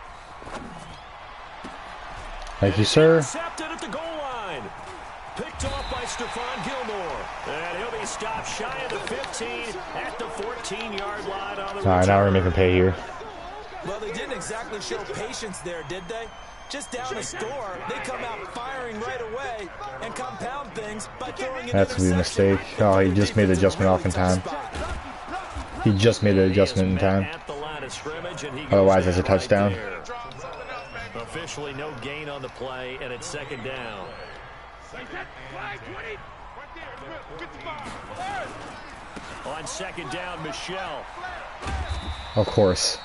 Thank you, sir. Intercepted at the goal line. Picked off by Stephon Gilmore. And he'll be stopped shy of the 15 at the 14-yard line on the return. All right, now we're making pay here. Well, they didn't exactly show patience there, did they? Just down a score, they come out firing right away and compound things by throwing an That's a mistake. Oh, he just made the adjustment off in time. He just made the adjustment in time. Otherwise, that's a touchdown. Officially no gain on the play, and it's 2nd down. On 2nd down, Michelle. Of course.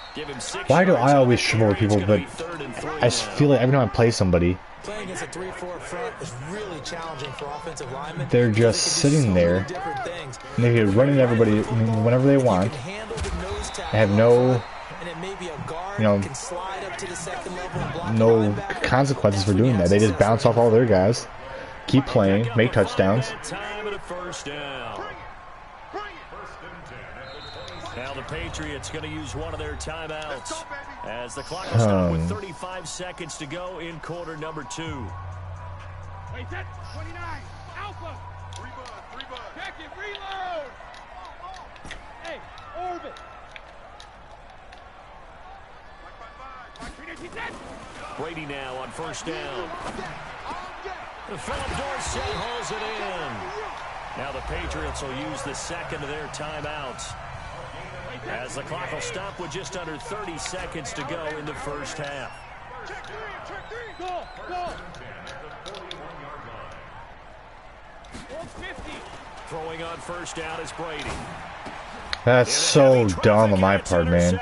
Why do I always triple with people, but I just feel like every time I play somebody, playing against a 3-4 front is really challenging for offensive linemen. They're just sitting there, and they can run at everybody whenever they want. Handle the nose tackle They have no, And it may be a guard you know, can slide up to the second level and block no the linebacker. consequences for doing that. They just bounce off all their guys, keep playing, make touchdowns. Time and a first down. Now the Patriots going to use one of their timeouts as the clock is stopped with 35 seconds to go in quarter number 2. Wait, set 29. Alpha. 3 bud. Check it. Reload. Hey, orbit. Brady now on first down. Philip Dorsett hauls it in. Now the Patriots will use the second of their timeouts as the clock will stop with just under 30 seconds to go in the first half. Go. Throwing on first down is Brady. That's so dumb on my part, man.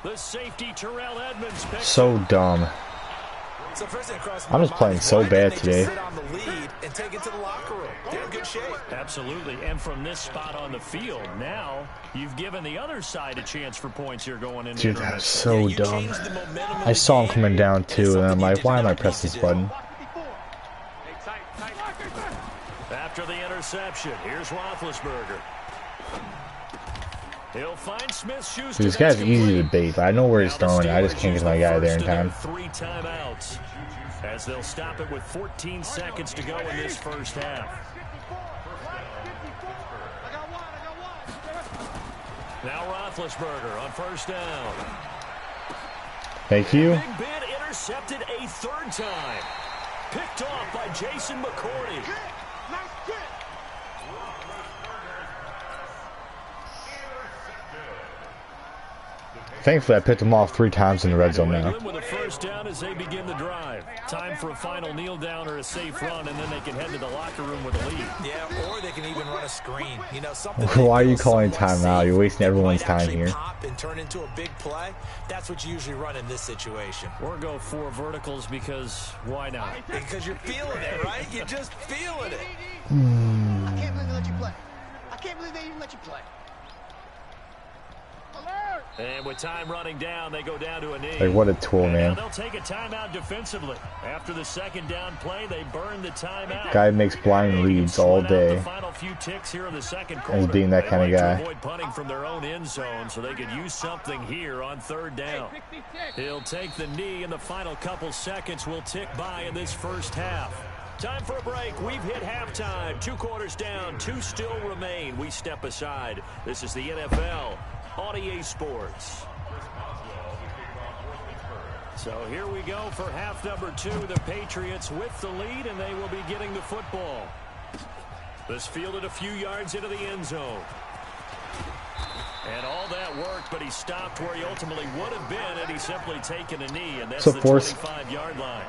The safety Terrell Edmonds picks So dumb. So first thing across I'm just playing so bad today. sit on the lead and take it to the locker room. They're in good shape. Absolutely, and from this spot on the field, now you've given the other side a chance for points here going into Dude, that's so You dumb. changed the momentum of I the saw him game, coming down and too, and I'm something like, you why did am I not pressing need this to do. button? After the interception, here's Roethlisberger. He'll find Smith-Schuster. This guy's easy to bait, but I know where he's throwing it. I just can't get my guy there in time. 3 timeouts as they'll stop it with 14 seconds to go in this first half. Now Roethlisberger on first down. Thank you. Big Ben intercepted a third time. Picked off by Jason McCourty. Thankfully, I picked him off 3 times in the red zone now. With a first down as they begin the drive. Time for a final kneel down or a safe run, and then they can head to the locker room with a lead. Yeah, or they can even run a screen. You know, something. Why are you calling timeout? You're wasting everyone's time here. Pop and turn into a big play. That's what you usually run in this situation. Or go 4 verticals because why not? Because you're feeling it, right? You're just feeling it. I can't believe they let you play. I can't believe they even let you play. And with time running down, they go down to a knee. Like, what a tool, And now man. they'll take a timeout defensively. After the second down play, they burn the timeout. Guy makes blind reads all day. The final few ticks here in the second As quarter. being that kind of They like guy. to avoid punting from their own end zone, so they could use something here on third down. He'll take the knee, and the final couple seconds will tick by in this first half. Time for a break. We've hit halftime. 2 quarters down. 2 still remain. We step aside. This is the NFL on EA Sports. So here we go for half number 2. The Patriots with the lead, and they will be getting the football. This fielded a few yards into the end zone. And all that worked, but he stopped where he ultimately would have been had he simply taken a knee, and that's So the force. 25-yard line.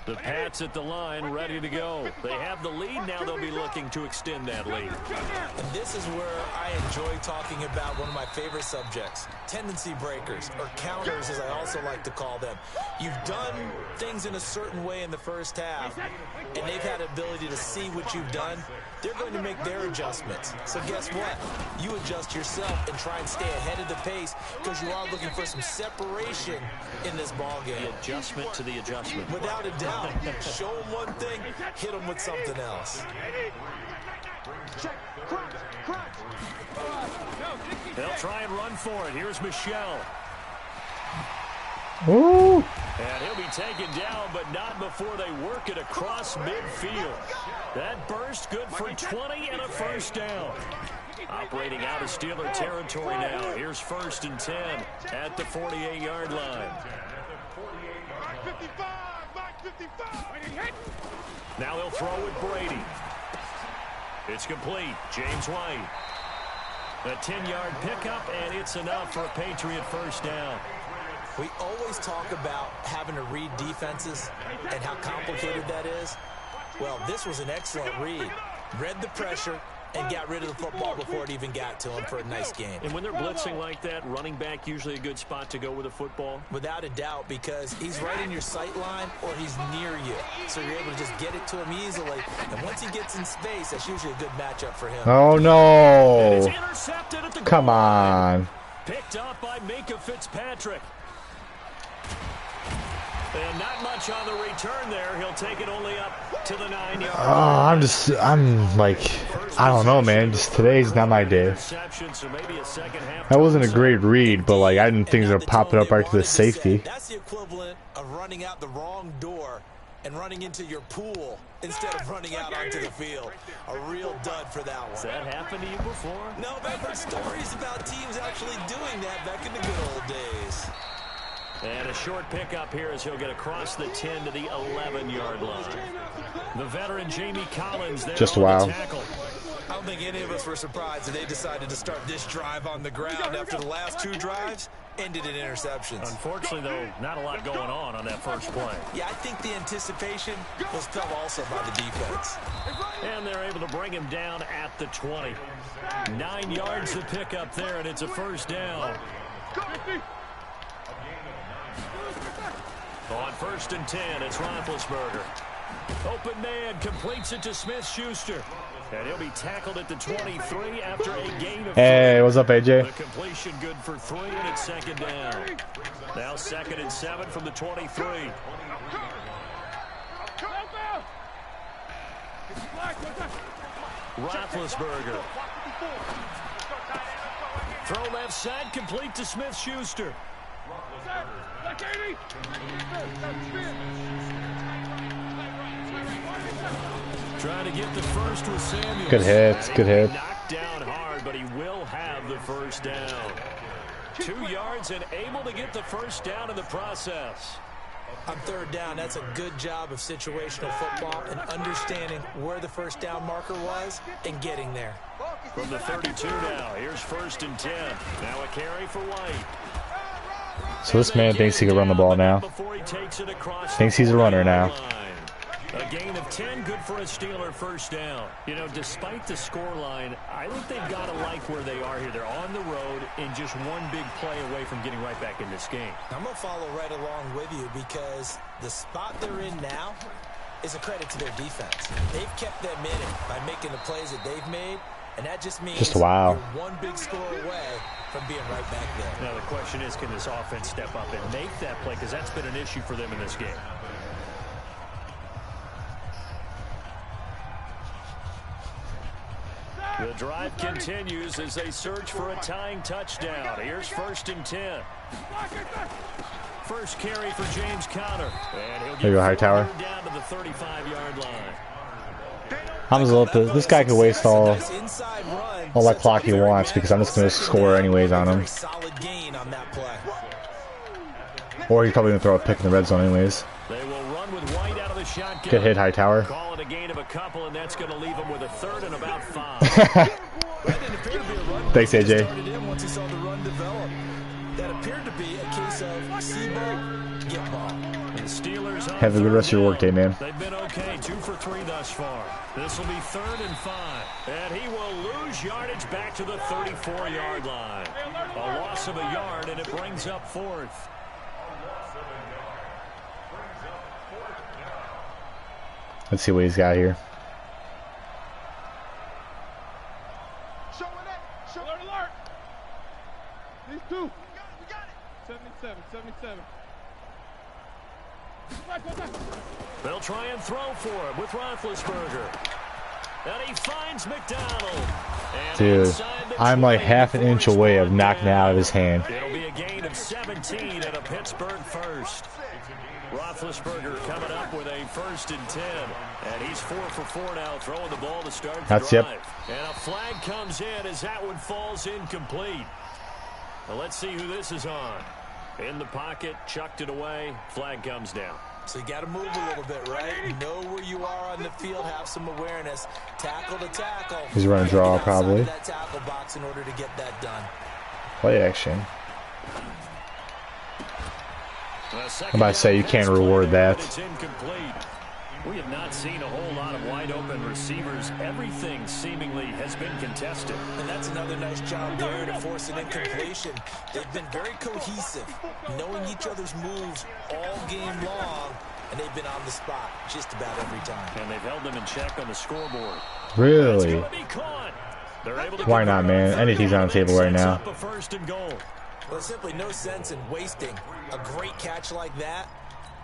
The Pats at the line, ready to go. They have the lead. Now they'll be looking to extend that lead. And this is where I enjoy talking about one of my favorite subjects, tendency breakers, or counters as I also like to call them. You've done things in a certain way in the first half, and they've had the ability to see what you've done. They're going to make their adjustments. So guess what? You adjust yourself and try and stay ahead of the pace because you are looking for some separation in this ball game. The adjustment to the adjustment. Without a doubt. Show them one thing, hit them with something else. They'll try and run for it. Here's Michelle. Ooh. And he'll be taken down, but not before they work it across midfield. That burst good for 20 and a first down. Operating out of Steeler territory now. Here's 1st and 10 at the 48-yard line. Now they'll throw with Brady. It's complete. James White. A 10-yard pickup, and it's enough for a Patriot first down. We always talk about having to read defenses and how complicated that is. Well, this was an excellent read. Read the pressure, and got rid of the football before it even got to him for a nice game. And when they're blitzing like that, running back usually a good spot to go with a football? Without a doubt, because he's right in your sight line or he's near you. So you're able to just get it to him easily. And once he gets in space, that's usually a good matchup for him. Oh, no. It's intercepted at the goal Come line. on. Picked up by Minka Fitzpatrick. And not much on the return there. He'll take it only up to the 9-yard line. I'm like, I don't know, man. Just today's not my day. That wasn't a great read, but like I didn't think they were popping up right to the safety. That's the equivalent of running out the wrong door and running into your pool instead of running out onto the field. A real dud for that one. Has that happened to you before? No, but I've heard stories about teams actually doing that back in the good old days. And a short pickup here as he'll get across the 10 to the 11-yard line. The veteran Jamie Collins there Just on wow. the tackle. I don't think any of us were surprised that they decided to start this drive on the ground after the last two drives ended in interceptions. Unfortunately, though, not a lot going on that first play. Yeah, I think the anticipation was felt also by the defense. And they're able to bring him down at the 20. 9 yards to pick up there, and it's a first down. On 1st and 10, it's Roethlisberger. Open man completes it to Smith-Schuster. And he'll be tackled at the 23 after a gain of 3. Hey, what's up, AJ? The completion good for 3, and it's 2nd down. Now 2nd and 7 from the 23. Roethlisberger. Throw left side, complete to Smith-Schuster. Trying to get the first with Samuels. Good hits, good hit. Knocked down hard, but he will have the first down. 2 yards and able to get the first down in the process. On 3rd down, that's a good job of situational football and understanding where the first down marker was and getting there. From the 32 now, here's 1st and 10. Now a carry for White. So this man thinks he can run the ball now. Thinks he's a runner now. A gain of 10, good for a Steeler first down. You know, despite the scoreline, I think they've got to like where they are here. They're on the road and just one big play away from getting right back in this game. I'm going to follow right along with you because the spot they're in now is a credit to their defense. They've kept them in it by making the plays that they've made, and that just means wow. You're one big score away from being right back there. Now the question is, can this offense step up and make that play? Because that's been an issue for them in this game. The drive continues as they search for a tying touchdown. Here's 1st and 10. First carry for James Conner. And he'll get There you go, Hightower. down to the 35-yard line. This guy can waste all that clock he wants because I'm just going to score anyways on him. Solid gain on that play. Or he's probably going to throw a pick in the red zone anyways. They will run with White out of the shotgun. Good hit, Hightower. Call it a gain of a couple, and that's going to leave him with a 3rd and about 5. Thanks, AJ. Once he saw the run develop, that appeared to be a case of see ball, get ball. The Steelers on Have a good rest of your work day, man. They've been okay, 2 for 3 thus far. This will be 3rd and 5. And he will lose yardage back to the 34-yard line. A loss of a yard, and it brings up 4th. Let's see what he's got here. Alert! These two. We got it. 77. They'll try and throw for him with Roethlisberger. And he finds McDonald. And Dude, I'm like half an inch away of knocking it out of his hand. It'll be a gain of 17 and a Pittsburgh first. Roethlisberger coming up with a 1st and 10. And he's 4 for 4 now, throwing the ball to start the drive. Yep. And a flag comes in as that one falls incomplete. Well, let's see who this is on. In the pocket, chucked it away, flag comes down. So you got to move a little bit, right? Know where you are on the field, have some awareness. Tackle to tackle. He's running draw, probably. That tackle box in order to get that done. Play action. I'm about to say you can't reward that. It's incomplete. We have not seen a whole lot of wide-open receivers. Everything seemingly has been contested. And that's another nice job there to force an incompletion. They've been very cohesive, knowing each other's moves all game long, and they've been on the spot just about every time. And they've held them in check on the scoreboard. Really? Why not, man? Anything's on the table right now. Well, there's simply no sense in wasting a great catch like that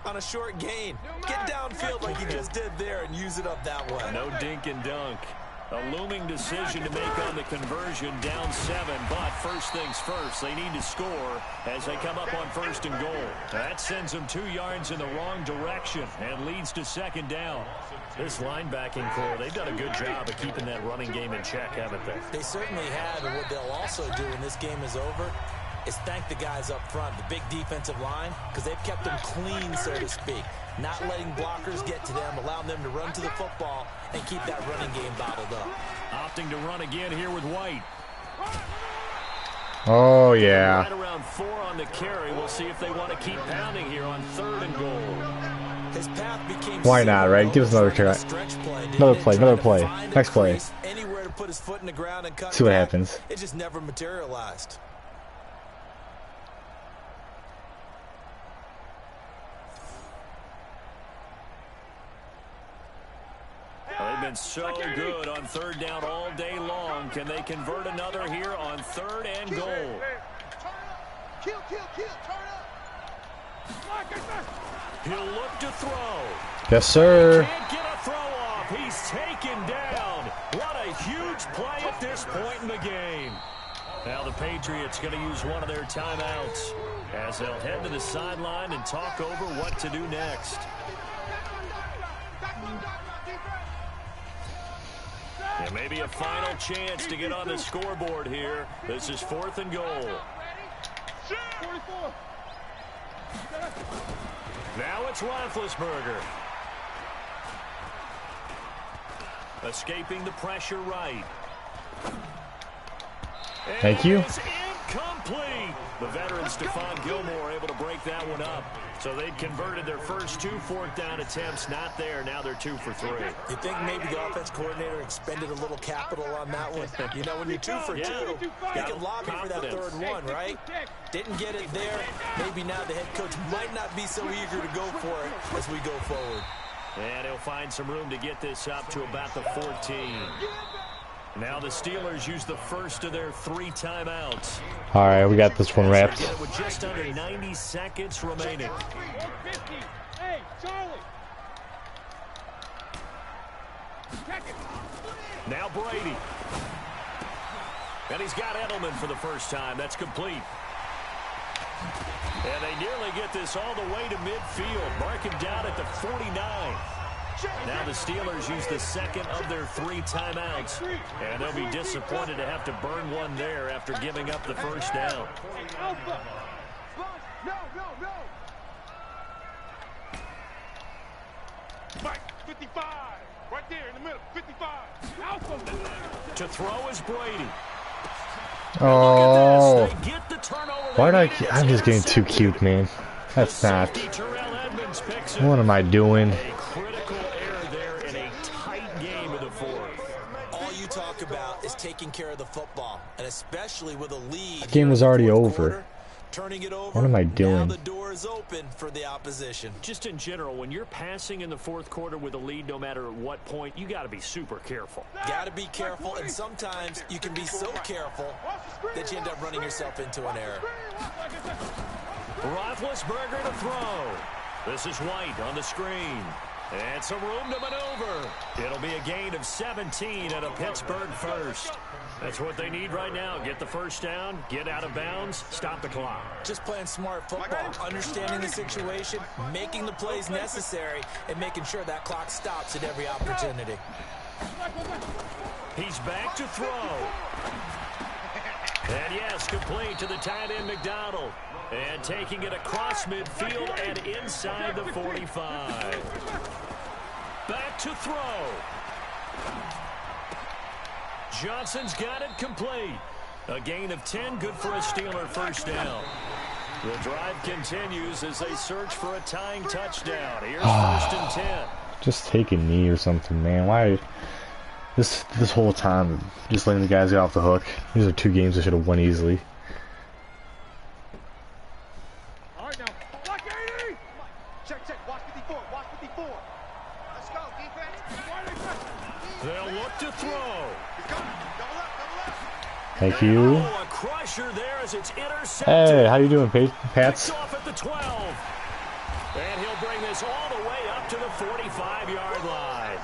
on a short gain. Get downfield like you just did there and use it up that way. No dink and dunk. A looming decision to make on the conversion, down 7, but first things first, they need to score as they come up on 1st and goal. That sends them 2 yards in the wrong direction and leads to 2nd down. This linebacking core, they've done a good job of keeping that running game in check, haven't they? They certainly have, and what they'll also do when this game is over is thank the guys up front, the big defensive line, because they've kept them clean, so to speak. Not letting blockers get to them, allowing them to run to the football and keep that running game bottled up. Opting to run again here with White. Oh, yeah. Right around 4 on the carry. We'll see if they want to keep pounding here on 3rd and goal. His path became Why not, right? Give us another try. Another play. Next play. Anywhere to put his foot in the ground and cut See what back. happens. It just never materialized. They've been so good on 3rd down all day long. Can they convert another here on 3rd and goal? Kill, turn up. He'll look to throw. Yes, sir. Can't get a throw off. He's taken down. What a huge play at this point in the game. Now the Patriots going to use one of their timeouts as they'll head to the sideline and talk over what to do next. And maybe a final chance to get on the scoreboard here. This is 4th and goal. Now it's Roethlisberger. Escaping the pressure right. Thank you. It's incomplete. The veteran Stephon Gilmore able to break that one up. So they'd converted their first 2 4th down attempts. Not there. Now they're 2 for 3. You think maybe the offense coordinator expended a little capital on that one? You know, when you're 2 for 2, you can lobby for that 3rd one, right? Didn't get it there. Maybe now the head coach might not be so eager to go for it as we go forward. And he'll find some room to get this up to about the 14. Now the Steelers use the first of their 3 timeouts. All right, we got this one wrapped. With just under 90 seconds remaining. Hey, Charlie. Now Brady. And he's got Edelman for the first time. That's complete. And they nearly get this all the way to midfield. Mark him down at the 49. Now the Steelers use the second of their 3 timeouts. And they'll be disappointed to have to burn one there after giving up the first down. No. Mike, 55. Right there in the middle. 55. To throw is Brady. Oh. They get the turnover. Why did I'm just getting too cute, man. That's not. What am I doing? Talk about is taking care of the football, and especially with a lead. The game was already over. Turning it over. What am I doing? Now the door is open for the opposition. Just in general, when you're passing in the 4th quarter with a lead, no matter at what point, you got to be super careful. Got to be careful, and sometimes you can be so careful that you end up running yourself into an error. Roethlisberger to throw. This is White on the screen. And some room to maneuver. It'll be a gain of 17 and a Pittsburgh first. That's what they need right now. Get the first down, get out of bounds, stop the clock. Just playing smart football, understanding the situation, making the plays necessary, and making sure that clock stops at every opportunity. He's back to throw. And yes, complete to the tight end McDonald. And taking it across midfield and inside the 45. Back to throw. Johnson's got it complete. A gain of 10, good for a Steeler first down. The drive continues as they search for a tying touchdown. Here's 1st and 10. Just take a knee or something, man. Why this whole time just letting the guys get off the hook? These are 2 games I should have won easily. All right, now. Watch 80! Check, check. Watch 54. Watch 54. Let's go, defense. They'll look to throw. He's coming. Double up, double up. Thank you. Oh, a crusher there as it's intercepted. Hey, how you doing, Picks Pats? off at the 12. And he'll bring this all the way up to the 45-yard line.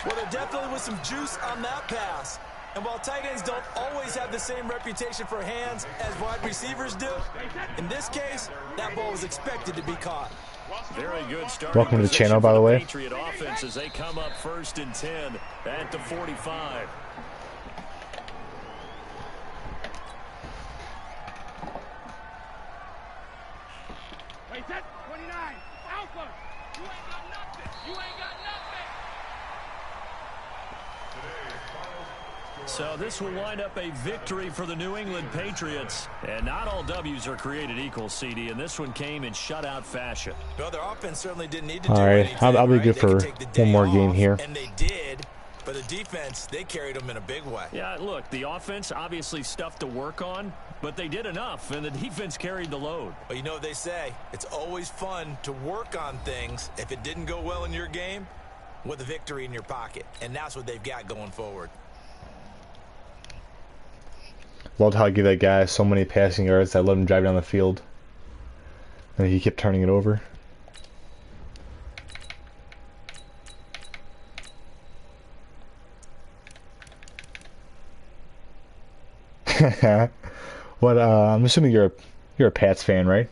Well, there definitely was some juice on that pass. And while tight ends don't always have the same reputation for hands as wide receivers do, in this case, that ball was expected to be caught. Very good start. Welcome to the channel, by the way. Patriot offense as they come up 1st and 10 at the 45. Wait, set. 29. Alpha. You ain't got nothing. You ain't got nothing. So this will wind up a victory for the New England Patriots. And not all W's are created equal, CD, and this one came in shutout fashion. Well, their offense certainly didn't need to do Alright, anything, I'll be right? good They for could take the day one more off, game here. And they did, but the defense, they carried them in a big way. Yeah, look, the offense obviously stuff to work on, but they did enough, and the defense carried the load. But you know what they say, it's always fun to work on things if it didn't go well in your game with a victory in your pocket. And that's what they've got going forward. Loved how I gave that guy so many passing yards that I let him drive down the field. And he kept turning it over. What? I'm assuming you're a Pats fan, right?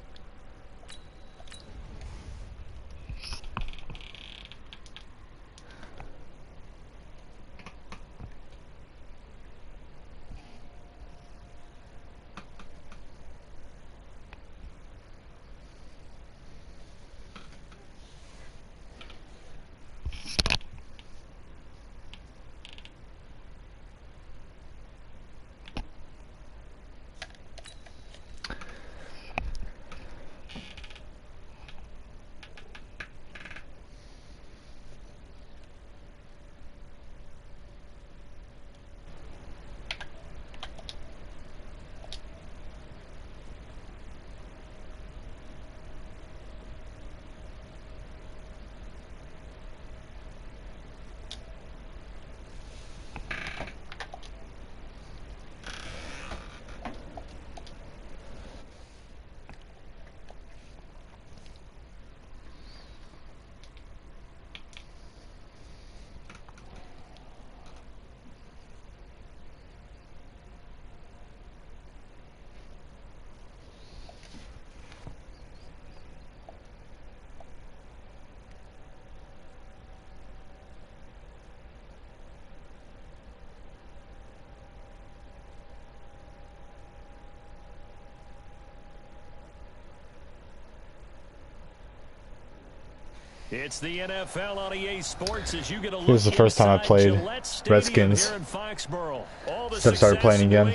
It's the NFL on EA Sports as you get a look. This is the first time I played Redskins since I started playing again.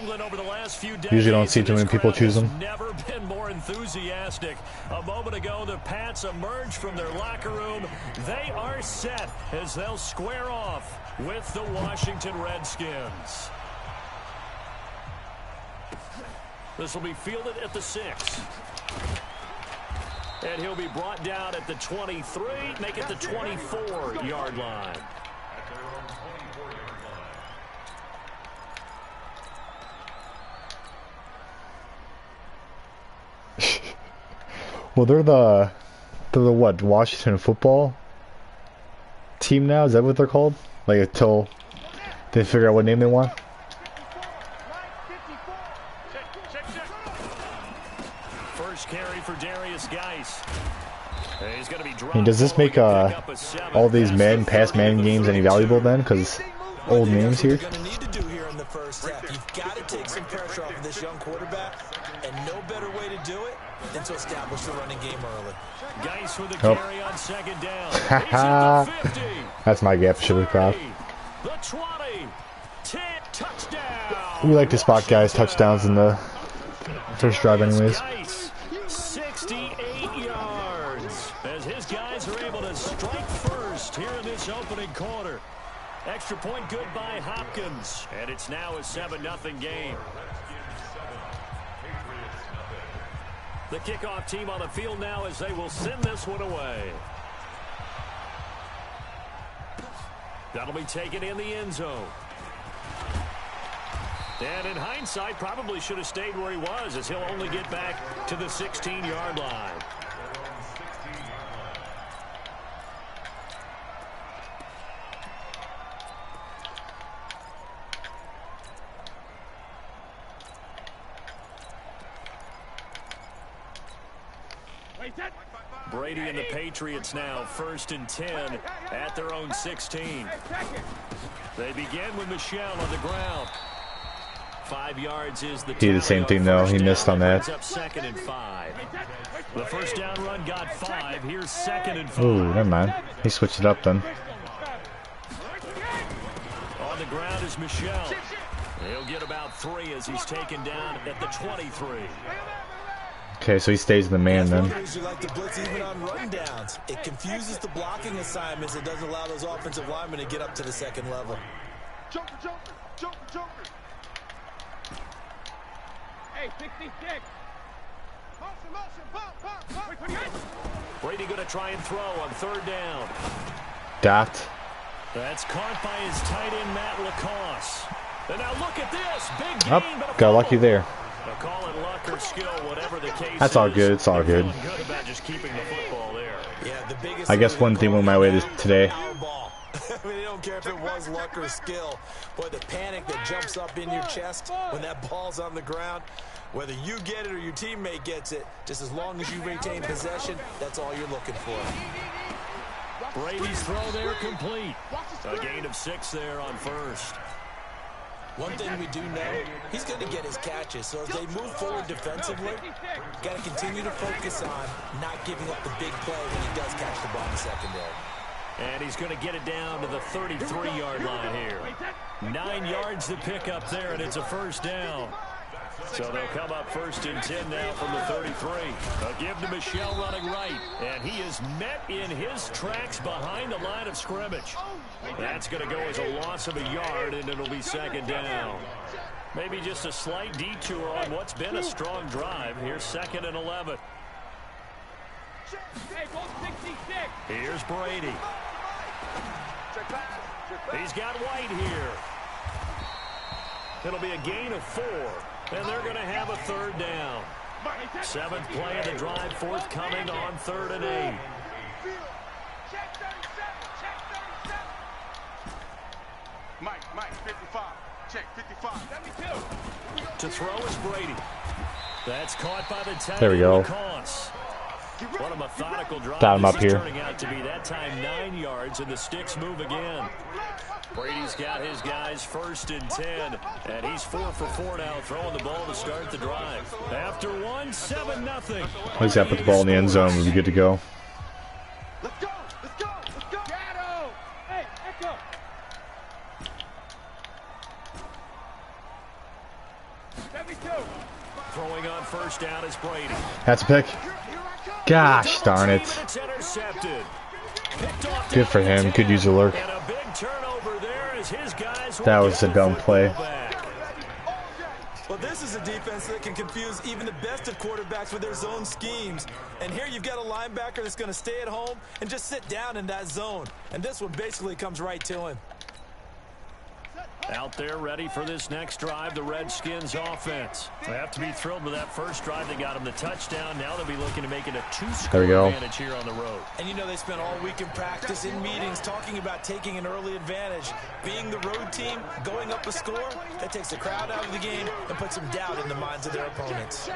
Usually don't see too many people choose them. Never been more enthusiastic. A moment ago, the Pats emerged from their locker room. They are set as they'll square off with the Washington Redskins. This will be fielded at the 6. And he'll be brought down at the 23, make it the 24-yard line. Well, they're the what, Washington football team now? Is that what they're called? Like until they figure out what name they want? First carry for Darius Geis. He's going to be dropped. And does this make all these Madden, past Madden games any valuable then? Because old names here. What you're going to need to do here in the first half. You've got to take some pressure off of this young quarterback, and no better way to do it than to establish the running game early. Geis with the carry on second down. He's at the 50. That's my gap, should be proud. The 20. 10 touchdown. We like to spot guys' touchdowns in the first drive anyways. Geis, 68 yards. As his guys are able to strike first Extra point good by Hopkins. And it's now a 7-0 game. The kickoff team on the field now as they will send this one away. That'll be taken in the end zone. And in hindsight, probably should have stayed where he was, as he'll only get back to the 16-yard line. Brady and the Patriots now 1st and 10 at their own 16. They begin with Michelle on the ground. 5 yards is the He did the same thing though. He missed on that. Up 2nd and 5. The first down run got 5. Here's 2nd and 5. Ooh, never mind. He switched it up then. On the ground is Michelle. He'll get about 3 as he's taken down at the 23. Okay, so he stays in the man then. You like to blitz even on rundowns. It confuses the blocking assignments. It doesn't allow those offensive linemen to get up to the second level. Joker, Joker, Joker, Joker. Hey, 66. Brady going to try and throw on 3rd down. Dot. That's caught by his tight end, Matt Lacoste. And now look at this. Big gain, Oh, but got lucky there. Call it luck or skill, whatever the case. That's all good. It's all good. Good about just keeping the football there. Yeah, the biggest I guess one thing went my way today. I mean, they don't care if it was luck or skill. Boy, the panic that jumps up in your chest when that ball's on the ground, whether you get it or your teammate gets it, just as long as you retain possession, that's all you're looking for. Brady's throw there complete. A gain of 6 there on 1st. One thing we do know, he's going to get his catches. So as they move forward defensively, got to continue to focus on not giving up the big play when he does catch the ball in the secondary. And he's going to get it down to the 33-yard line here. 9 yards to pick up there, and it's a 1st down. So they'll come up 1st and 10 now from the 33. They'll give to Michelle running right. And he is met in his tracks behind the line of scrimmage. That's going to go as a loss of a yard, and it'll be 2nd down. Maybe just a slight detour on what's been a strong drive. Here's 2nd and 11. Here's Brady. He's got White here. It'll be a gain of 4. And they're going to have a 3rd down. 7th play of the drive, forthcoming on 3rd and 8. Mike, 55. Check, 55. To throw is Brady. That's caught by the tight end. There we go. What a methodical drive. Got him up This is here. turning out to be that time 9 yards, and the sticks move again. Brady's got his guys 1st and 10, and he's 4 for 4 now, throwing the ball to start the drive. After 1, 7-0. He's got to put the ball in the end zone. We'll be good to go. Let's go, let's go, let's go. Shadow. Hey, Echo. Throwing on 1st down is Brady. That's a pick. Gosh darn it. It's intercepted. Picked off Good for him. Could use a lurk. and a big turnover there as his guys That was a dumb play. Well, this is a defense that can confuse even the best of quarterbacks with their zone schemes. And here you've got a linebacker that's going to stay at home and just sit down in that zone. And this one basically comes right to him. Out there ready for this next drive, the Redskins offense. They have to be thrilled with that first drive. They got them the touchdown. Now they'll be looking to make it a 2-score advantage here on the road. And you know they spent all week in practice, in meetings, talking about taking an early advantage. Being the road team, going up a score, that takes the crowd out of the game and puts some doubt in the minds of their opponents.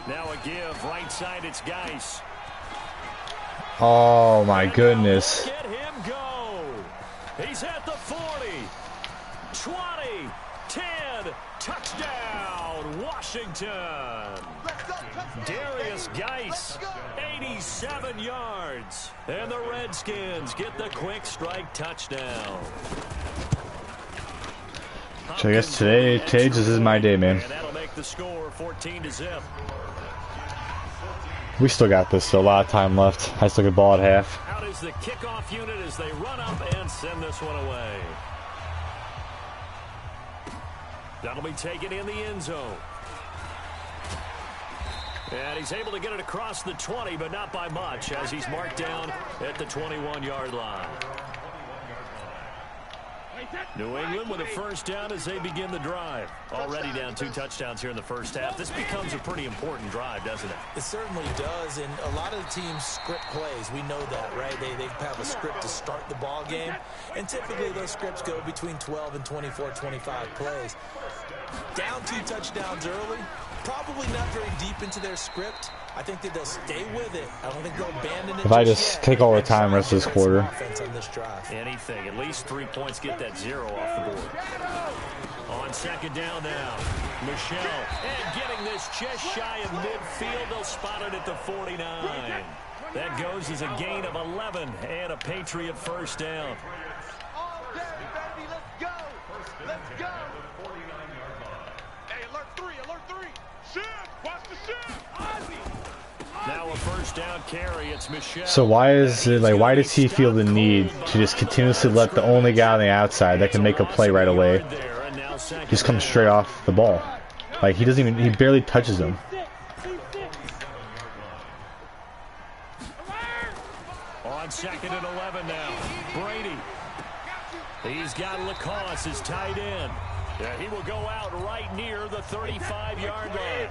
Now a give, right side, it's Geis. Oh my goodness. Get him go. He's at the 40, 20, 10, touchdown, Washington. Darius Geis, 87 yards. And the Redskins get the quick strike touchdown. So I guess today this is my day, man. And that'll make the score 14-0. We still got this, so a lot of time left. I still get ball at half. Out is the kickoff unit as they run up and send this one away. That'll be taken in the end zone. And he's able to get it across the 20, but not by much, as he's marked down at the 21-yard line. New England with a first down as they begin the drive. Already down 2 touchdowns here in the first half. This becomes a pretty important drive, doesn't it? It certainly does, and a lot of the teams script plays. We know that, right? They have a script to start the ball game, and typically those scripts go between 12 and 24, 25 plays. Down 2 touchdowns early, probably not very deep into their script. I think that they'll stay with it. I don't think they'll abandon it. If I just take all the time rest of this quarter. Anything. At least 3 points, get that 0 off the board. On second down now. Michelle. And getting this just shy of midfield. They'll spot it at the 49. That goes as a gain of 11 and a Patriot first down. All day, baby. Let's go. Let's go. Hey, alert 3. Alert 3. Shift. Watch the shift. Now a first down carry. It's Michelle. So why is it like? Why does he feel the need to just continuously let the only guy on the outside that can make a play right away just come straight off the ball? Like he doesn't even. He barely touches him. On second and 11 now. Brady. He's got Lacoste, his tight end. Yeah, he will go out right near the 35-yard line.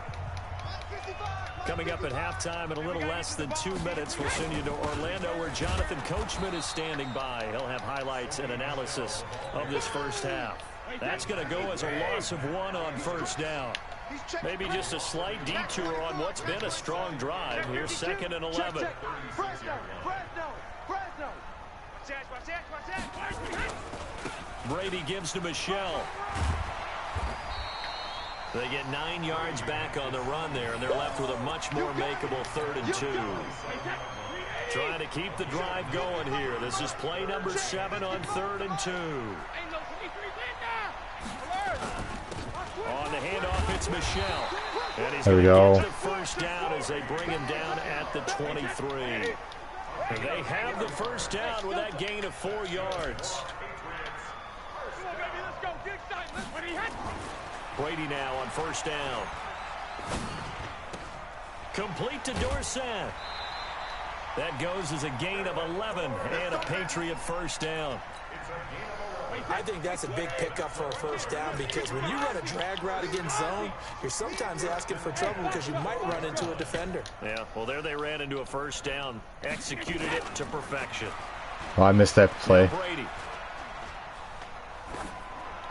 Coming up at halftime in a little less than 2 minutes, we'll send you to Orlando where Jonathan Coachman is standing by. He'll have highlights and analysis of this first half. That's going to go as a loss of 1 on first down. Maybe just a slight detour on what's been a strong drive. Here's second and 11. Brady gives to Michelle. They get 9 yards back on the run there, and they're left with a much more makeable 3rd and 2. Trying to keep the drive going here. This is play number 7 on 3rd and 2. On the handoff, it's Michelle. And he's there we go. Get the first down as they bring him down at the 23. And they have the first down with that gain of 4 yards. Brady now on first down. Complete to Dorsett. That goes as a gain of 11 and a Patriot first down. I think that's a big pickup for a first down because when you run a drag route against zone, you're sometimes asking for trouble because you might run into a defender. Yeah, well, there they ran into a first down. Executed it to perfection. Well, I missed that play. Brady.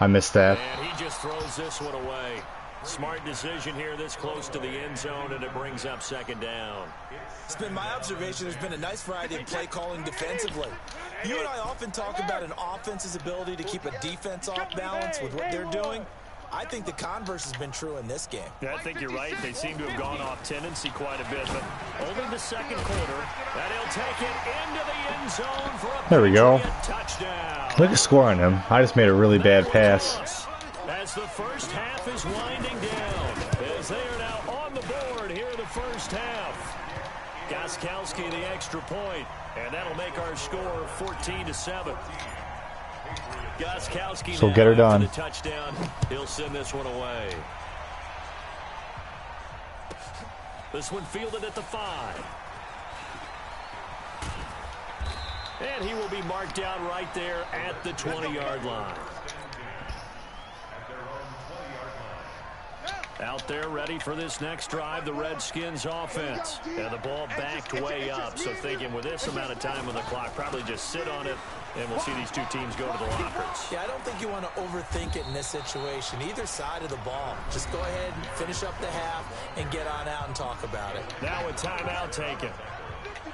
I missed that. And he just throws this one away. Smart decision here this close to the end zone, and it brings up second down. It's been my observation there's been a nice variety of play calling defensively. You and I often talk about an offense's ability to keep a defense off balance with what they're doing. I think the converse has been true in this game. Yeah, I think you're right. They seem to have gone off tendency quite a bit, but over the second quarter, and he'll take it into the end zone for a there we go. Touchdown. Look at score on him. I just made a really bad pass. As the first half is winding down, as they are now on the board here in the first half. Gostkowski the extra point, and that'll make our score 14-7. Gostkowski so get her done. The touchdown. He'll send this one away. This one fielded at the 5. And he will be marked down right there at the 20-yard line. Out there ready for this next drive, the Redskins offense. And the ball backed way up, so thinking with this amount of time on the clock, probably just sit on it, and we'll see these two teams go to the lockers. Yeah, I don't think you want to overthink it in this situation. Either side of the ball. Just go ahead and finish up the half and get on out and talk about it. Now a timeout taken.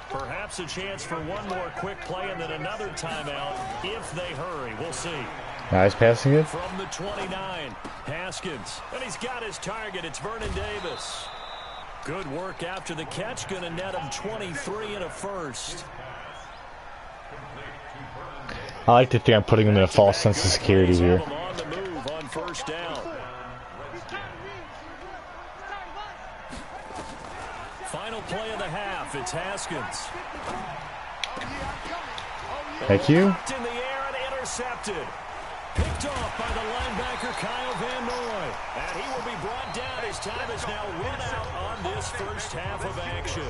Perhaps a chance for one more quick play and then another timeout if they hurry. We'll see. Nice passing it. From the 29, Haskins. And he's got his target. It's Vernon Davis. Good work after the catch. Going to net him 23 and a first. I like to think I'm putting him in a false sense of security here. On the move on first down. Final play of the half. It's Haskins. Thank you. Knocked in the air and intercepted. Picked off by the linebacker Kyle Van Noy. And he will be brought down. His time is now run out on this first half of action.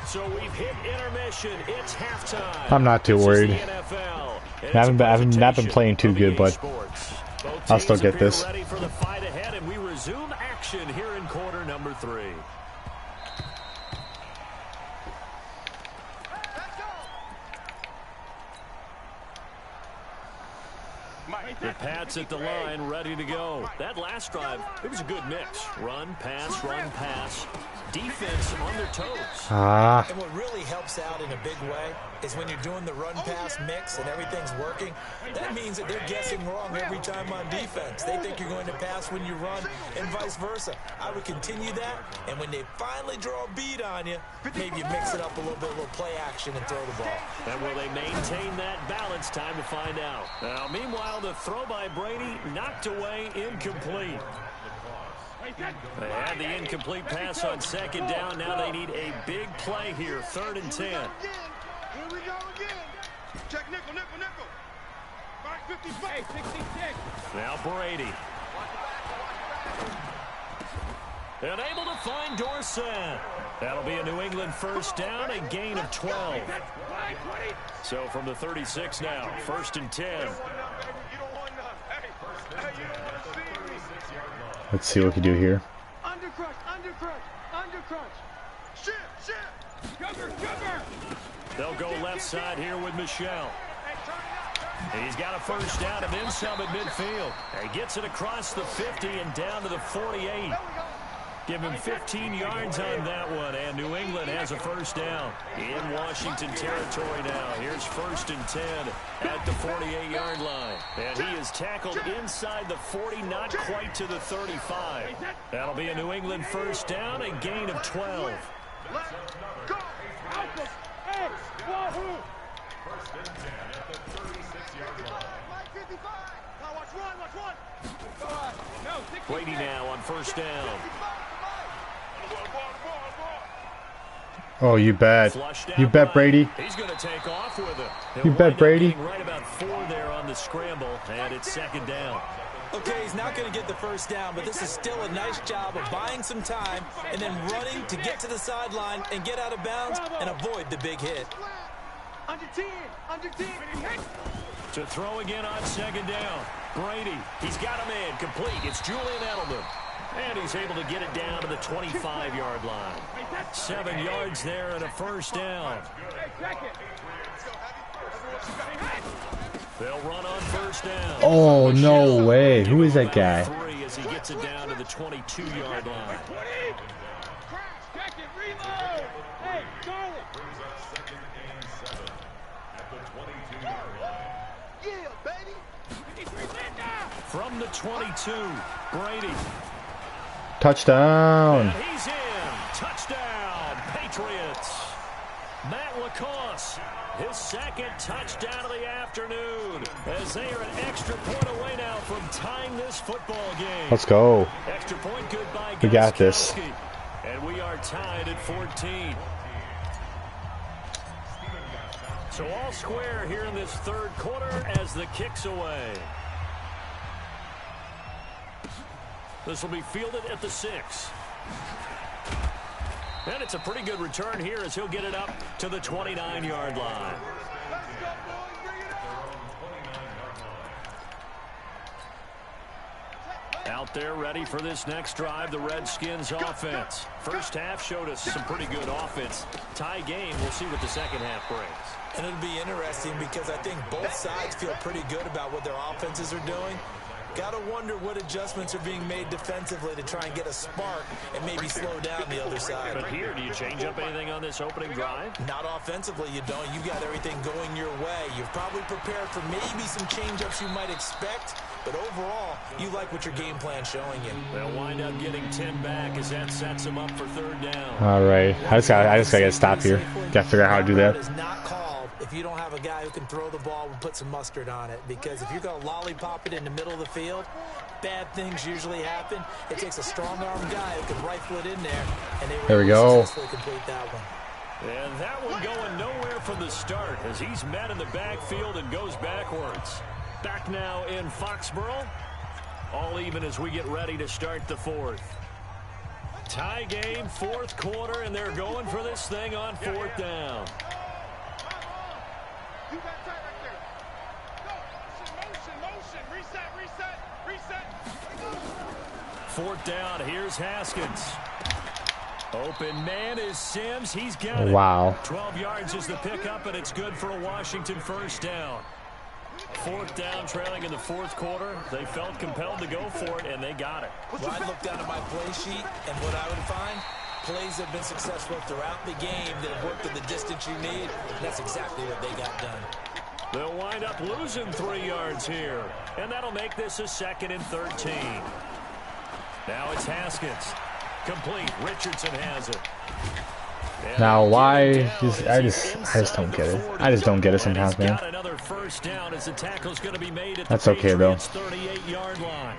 So we've hit intermission. It's halftime. I'm not too worried. I haven't been playing too good, but I'll still get this. Ready for the fight ahead, and we resume action here in quarter number 3. The Pats at the line, ready to go. That last drive, it was a good mix. Run, pass. Defense on their toes. And what really helps out in a big way is when you're doing the run-pass mix and everything's working, that means that they're guessing wrong every time on defense. They think you're going to pass when you run and vice versa. I would continue that, and when they finally draw a beat on you, maybe you mix it up a little bit, a little play action and throw the ball. And will they maintain that balance? Time to find out. Now, meanwhile, the throw by Brady knocked away, incomplete. They had the incomplete pass on second down. Now they need a big play here. 3rd and 10. Here we go again. Check nickel. 555. Now Brady. And able to find Dorsett. That'll be a New England first down, a gain of 12. So from the 36 now, 1st and 10. Let's see what we can do here. Undercrush. Sugar. They'll go left side here with Michelle. He's got a first down and then some at midfield. He gets it across the 50 and down to the 48. Give him 15 yards on that one, and New England has a first down in Washington territory now. Here's 1st and 10 at the 48-yard line. And he is tackled inside the 40, not quite to the 35. That'll be a New England first down, a gain of 12. Let's go. Hey, Wahoo. 1st and 10 at the 36-yard line. 55. Now watch one. Brady now on first down. Oh, you bet. You bet, Brady. He's going to take off with it. You bet, Brady. Right about 4 there on the scramble, and it's 2nd down. Okay, he's not going to get the first down, but this is still a nice job of buying some time and then running to get to the sideline and get out of bounds and avoid the big hit. Under 10. To throw again on 2nd down. Brady, he's got a man complete. It's Julian Edelman. And he's able to get it down to the 25-yard line. 7 yards there and a first down. They'll run on first down. Oh, no way. Who is that guy? 3 as he gets it down to the 22-yard line. Hey, Charlie. Brings up 2nd and 7 at the 22-yard line. Yeah, baby. From the 22, Brady. Touchdown. And he's in. Touchdown, Patriots. Matt LaCosse, his 2nd touchdown of the afternoon, as they are an extra point away now from tying this football game. Let's go. Extra point good by We got this. Gostkowski. And we are tied at 14. So all square here in this 3rd quarter as the kick's away. This will be fielded at the 6. And it's a pretty good return here as he'll get it up to the 29-yard line. Out there ready for this next drive, the Redskins offense. First half showed us some pretty good offense. Tie game, we'll see what the second half brings. And it'll be interesting because I think both sides feel pretty good about what their offenses are doing. Got to wonder what adjustments are being made defensively to try and get a spark and maybe slow down the other side. But here, do you change up anything on this opening drive? Not offensively, you don't. You got everything going your way. You've probably prepared for maybe some change-ups you might expect, but overall, you like what your game plan's showing you. They'll wind up getting 10 back as that sets them up for 3rd down. All right. I just gotta get stopped here. Gotta figure out how to do that. Is not called if you don't have a guy who can throw the ball and put some mustard on it, because if you're going to lollipop it in the middle of the field, bad things usually happen. It takes a strong-arm guy who can rifle it in there, and they There we will go. successfully complete that one. And that one going nowhere from the start as he's met in the backfield and goes backwards. Back now in Foxborough. All even as we get ready to start the fourth. Tie game, fourth quarter, and they're going for this thing on fourth down. You got tight right there. Go. Motion. Reset. Fourth down, here's Haskins. Open man is Sims. He's got it. Wow. 12 yards is the pickup, and it's good for a Washington first down. Fourth down, trailing in the fourth quarter. They felt compelled to go for it, and they got it. Well, I look down at my play sheet, and what I would find, plays have been successful throughout the game that have worked at the distance you need. And that's exactly what they got done. They'll wind up losing 3 yards here, and that'll make this a 2nd and 13. Now it's Haskins. Complete. Richardson has it. Now why? I just don't get it. I just don't get it sometimes, man. That's okay though. 38-yard line.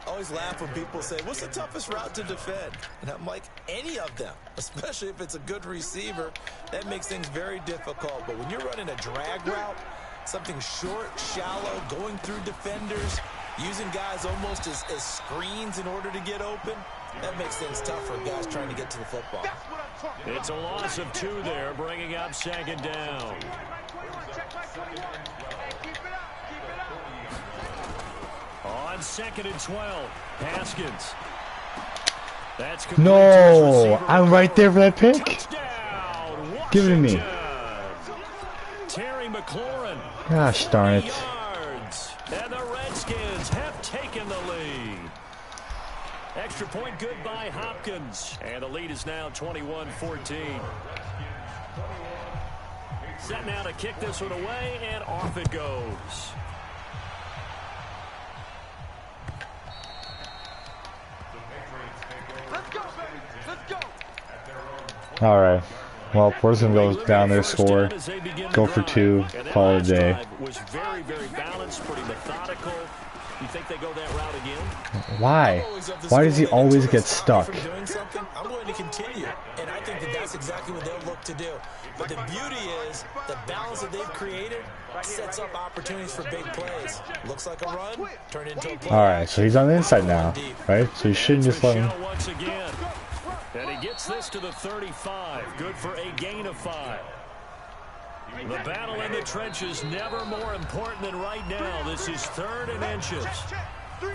I always laugh when people say, what's the toughest route to defend? And I'm like, any of them, especially if it's a good receiver, that makes things very difficult. But when you're running a drag route, something short, shallow, going through defenders, using guys almost as screens in order to get open, that makes things tough for guys trying to get to the football. It's a loss of 2 there, bringing up 2nd down. On 2nd and 12, Haskins. That's no, I'm right there for that pick. Give it to me. Terry McLaurin. Gosh darn it. Yards, and the Redskins have taken the lead. Extra point good by Hopkins. And the lead is now 21-14. Set now to kick this one away, and off it goes. Let's go, baby. Let's go. All right. Well, we're just gonna go down there, score, go for 2, call it a day. Was very, very balanced, pretty methodical. You think they go that route again? Why? Why does he always get stuck? I'm going to continue, and I think that's exactly what they'll look to do. But the beauty is the balance that they've created sets up opportunities for big plays. Looks like a run, turn into a play. All right, so he's on the inside now, right? So you shouldn't just let him. Once again, and he gets this to the 35. Good for a gain of 5. The battle in the trenches never more important than right now. This is 3rd and inches.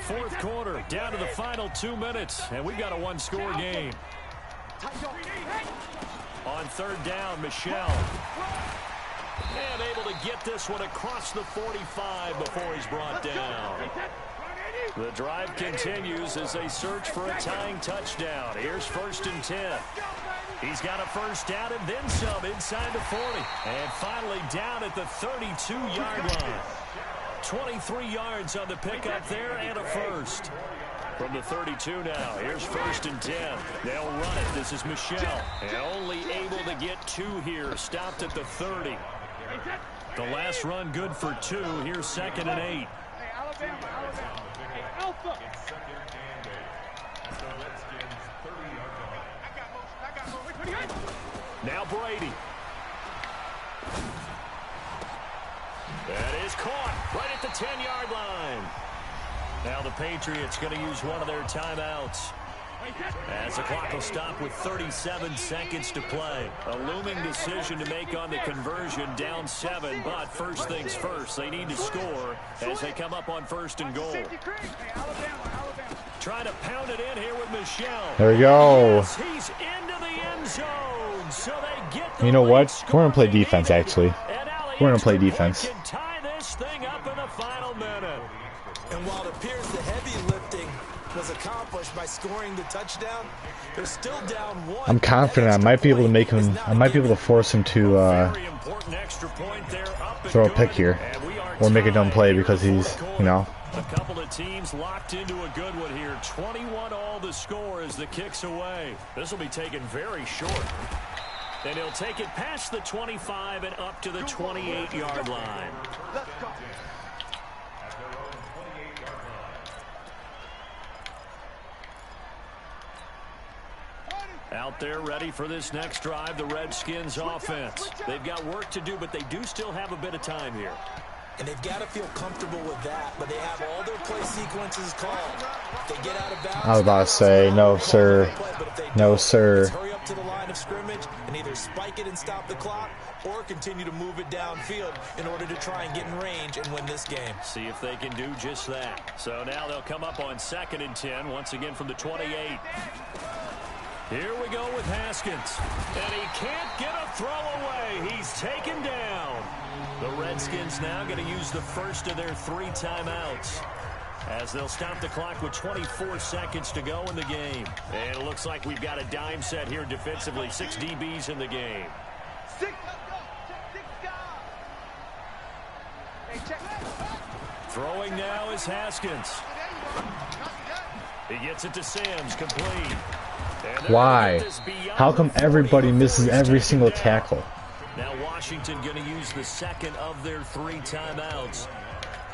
Fourth quarter, down to the final 2 minutes, and we've got a 1-score game. On 3rd down, Michelle. And able to get this one across the 45 before he's brought down. The drive continues as they search for a tying touchdown. Here's 1st and 10. He's got a first down and then some inside the 40. And finally down at the 32-yard line. 23 yards on the pickup there and a first. From the 32 now, here's 1st and 10. They'll run it. This is Michelle. And only able to get 2 here. Stopped at the 30. The last run good for 2. Here's 2nd and 8. Now Brady. That is caught right at the 10-yard line. Now the Patriots going to use one of their timeouts. As the clock will stop with 37 seconds to play. A looming decision to make on the conversion, down 7. But first things first, they need to score as they come up on 1st and goal. Trying to pound it in here with Michelle. There we go. Yes, he's into the end zone. So they get the You know what? We're gonna play defense, actually. We're gonna play defense. Can tie this thing up in the final minute. And while it appears the heavy lifting was accomplished by scoring the touchdown, they're still down 1. I'm confident I might be able to make him. I might be able to force him to throw a pick here, or make a dumb play because he's, you know. A couple of teams locked into a good one here. 21 all the score as the kick's away. This will be taken very short. And he'll take it past the 25 and up to the 28-yard line. Out there ready for this next drive, the Redskins offense. They've got work to do, but they do still have a bit of time here. And they've got to feel comfortable with that, but they have all their play sequences called. If they get out of bounds, I was about to say, no, sir. No, sir. Hurry up to the line of scrimmage and either spike it and stop the clock or continue to move it downfield in order to try and get in range and win this game. See if they can do just that. So now they'll come up on 2nd and 10, once again from the 28. Here we go with Haskins. And he can't get a throw away. He's taken down. The Redskins now going to use the first of their 3 timeouts, as they'll stop the clock with 24 seconds to go in the game. And it looks like we've got a dime set here defensively. 6 DBs in the game. 6 guys. Hey, check. Throwing now is Haskins. He gets it to Sims, complete. Why? How come everybody misses every single tackle? Now Washington going to use the second of their 3 timeouts,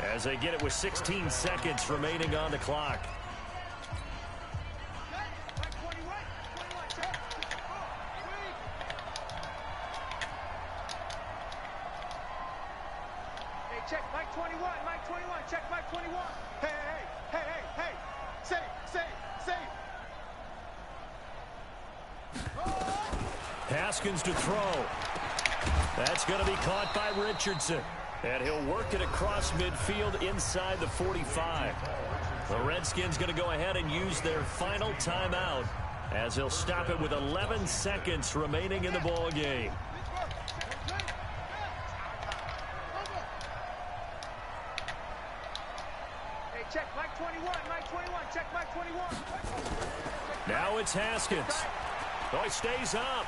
as they get it with 16 seconds remaining on the clock. Hey, check Mike 21. Mike 21. Check Mike 21. Hey. Save. Haskins to throw. That's going to be caught by Richardson. And he'll work it across midfield inside the 45. The Redskins going to go ahead and use their final timeout, as he'll stop it with 11 seconds remaining in the ball game. Hey, check Mike 21. Mike 21. Check Mike 21. Now it's Haskins. Oh, he stays up.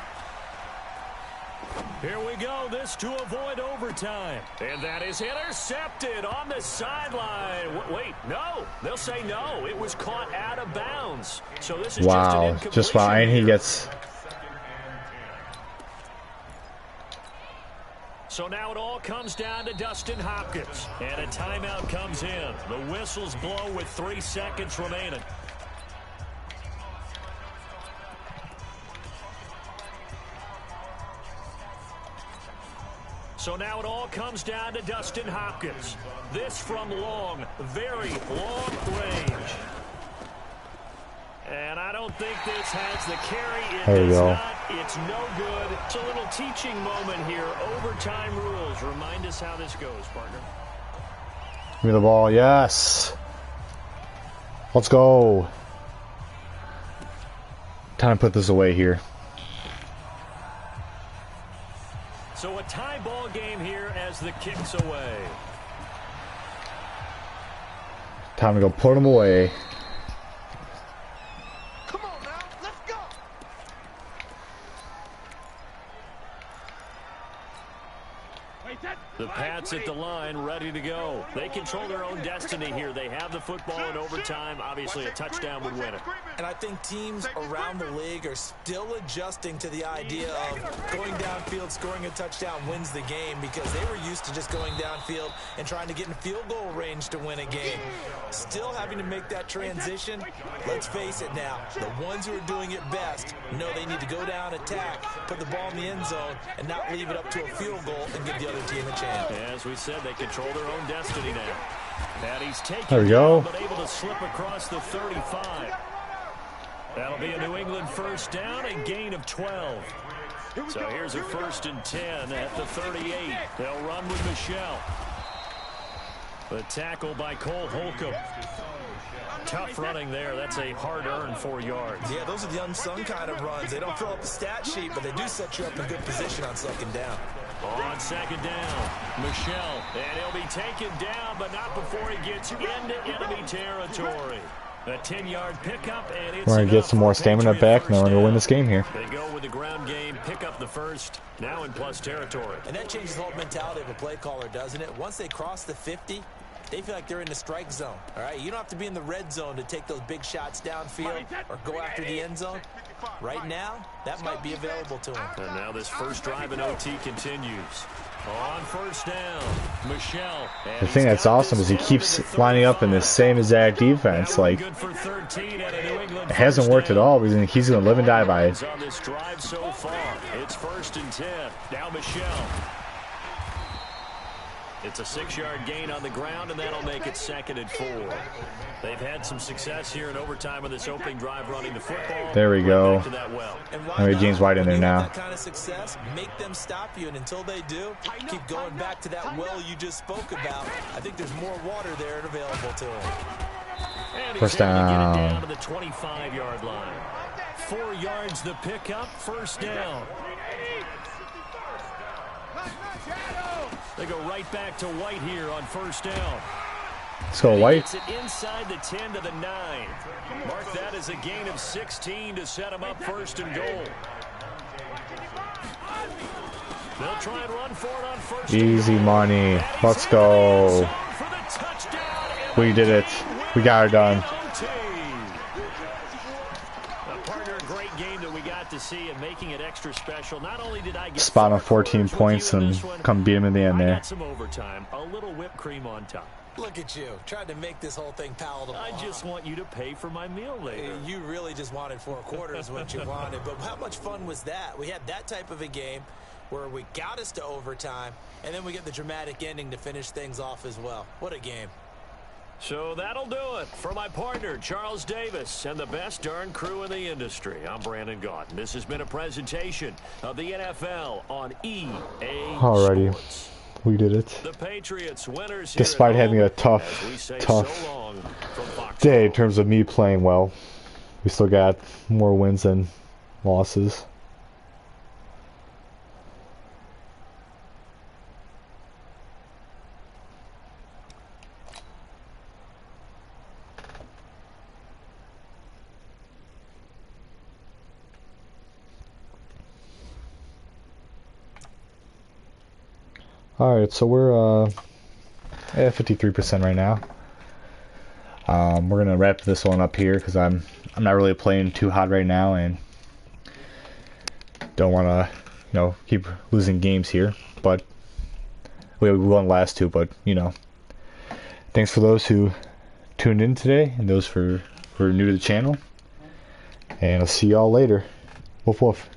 Here we go, this to avoid overtime. And that is intercepted on the sideline. Wait, no. They'll say no. It was caught out of bounds. So this is wow. Just wow. And he gets... So now it all comes down to Dustin Hopkins. And a timeout comes in. The whistles blow with 3 seconds remaining. So now it all comes down to Dustin Hopkins. This from long, very long range. And I don't think this has the carry. There you go. It's no good. It's a little teaching moment here. Overtime rules. Remind us how this goes, partner. Give me the ball. Yes. Let's go. Time to put this away here. So a tie ball game here as the kick's away. Time to go put them away. Come on now, let's go. The Pats at the line, ready to go. They control their own destiny here. They have the football in overtime. Obviously, a touchdown would win it. And I think teams around the league are still adjusting to the idea of going downfield, scoring a touchdown wins the game, because they were used to just going downfield and trying to get in field goal range to win a game. Still having to make that transition. Let's face it now, the ones who are doing it best know they need to go down, attack, put the ball in the end zone, and not leave it up to a field goal and give the other team a chance. As we said, they control their own destiny now. And he's taken there we go. But able to slip across the 35. That'll be a New England first down, a gain of 12. So here's a 1st and 10 at the 38. They'll run with Michelle. The tackle by Cole Holcomb. Tough running there. That's a hard-earned 4 yards. Yeah, those are the unsung kind of runs. They don't fill up the stat sheet, but they do set you up in good position on 2nd down. On 2nd down, Michelle. And he'll be taken down, but not before he gets into enemy territory. A 10-yard pickup, and it's we're going to get some more stamina back, and then we're going to win this game here. They go with the ground game, pick up the first, now in plus territory. And that changes the whole mentality of a play caller, doesn't it? Once they cross the 50, they feel like they're in the strike zone. All right, you don't have to be in the red zone to take those big shots downfield or go after the end zone. Right now, that might be available to them. And now this first drive in OT continues. On first down, Michelle. The thing that's awesome is he keeps lining up in the same exact defense. Like, it hasn't worked at all. He's going to live and die by it. On this drive so far, it's 1st and 10. Now Michelle. It's a 6-yard gain on the ground, and that'll make it 2nd and 4. They've had some success here in overtime on this opening drive running the football. There we go. James White in there now. That kind of success, make them stop you, and until they do, keep going back to that well you just spoke about. I think there's more water there available to them. First down. Down to the 25-yard line. 4 yards the pickup, first down. They go right back to White here on first down. Let's go, White. Gets it inside the 10 to the 9. Mark that as a gain of 16 to set him up 1st and goal. They'll try and run for it on 1st. Easy money. Let's go. We did it. We got it done. To see and making it extra special. Not only did I get spot on 14 points and come beat him in the end there. Some overtime, a little whipped cream on top. Look at you, tried to make this whole thing palatable. I just want you to pay for my meal later. You really just wanted 4 quarters what you wanted, but how much fun was that? We had that type of a game where we got us to overtime, and then we get the dramatic ending to finish things off as well. What a game. So that'll do it for my partner, Charles Davis, and the best darn crew in the industry. I'm Brandon Gaudin. This has been a presentation of the NFL on EA Alrighty. Sports. We did it. The Patriots winners despite having a tough day in terms of me playing well. We still got more wins than losses. Alright, so we're at 53% right now. We're gonna wrap this one up here because I'm not really playing too hot right now and don't want to keep losing games here. But we won last 2. But thanks for those who tuned in today and those who are new to the channel. And I'll see y'all later. Woof woof.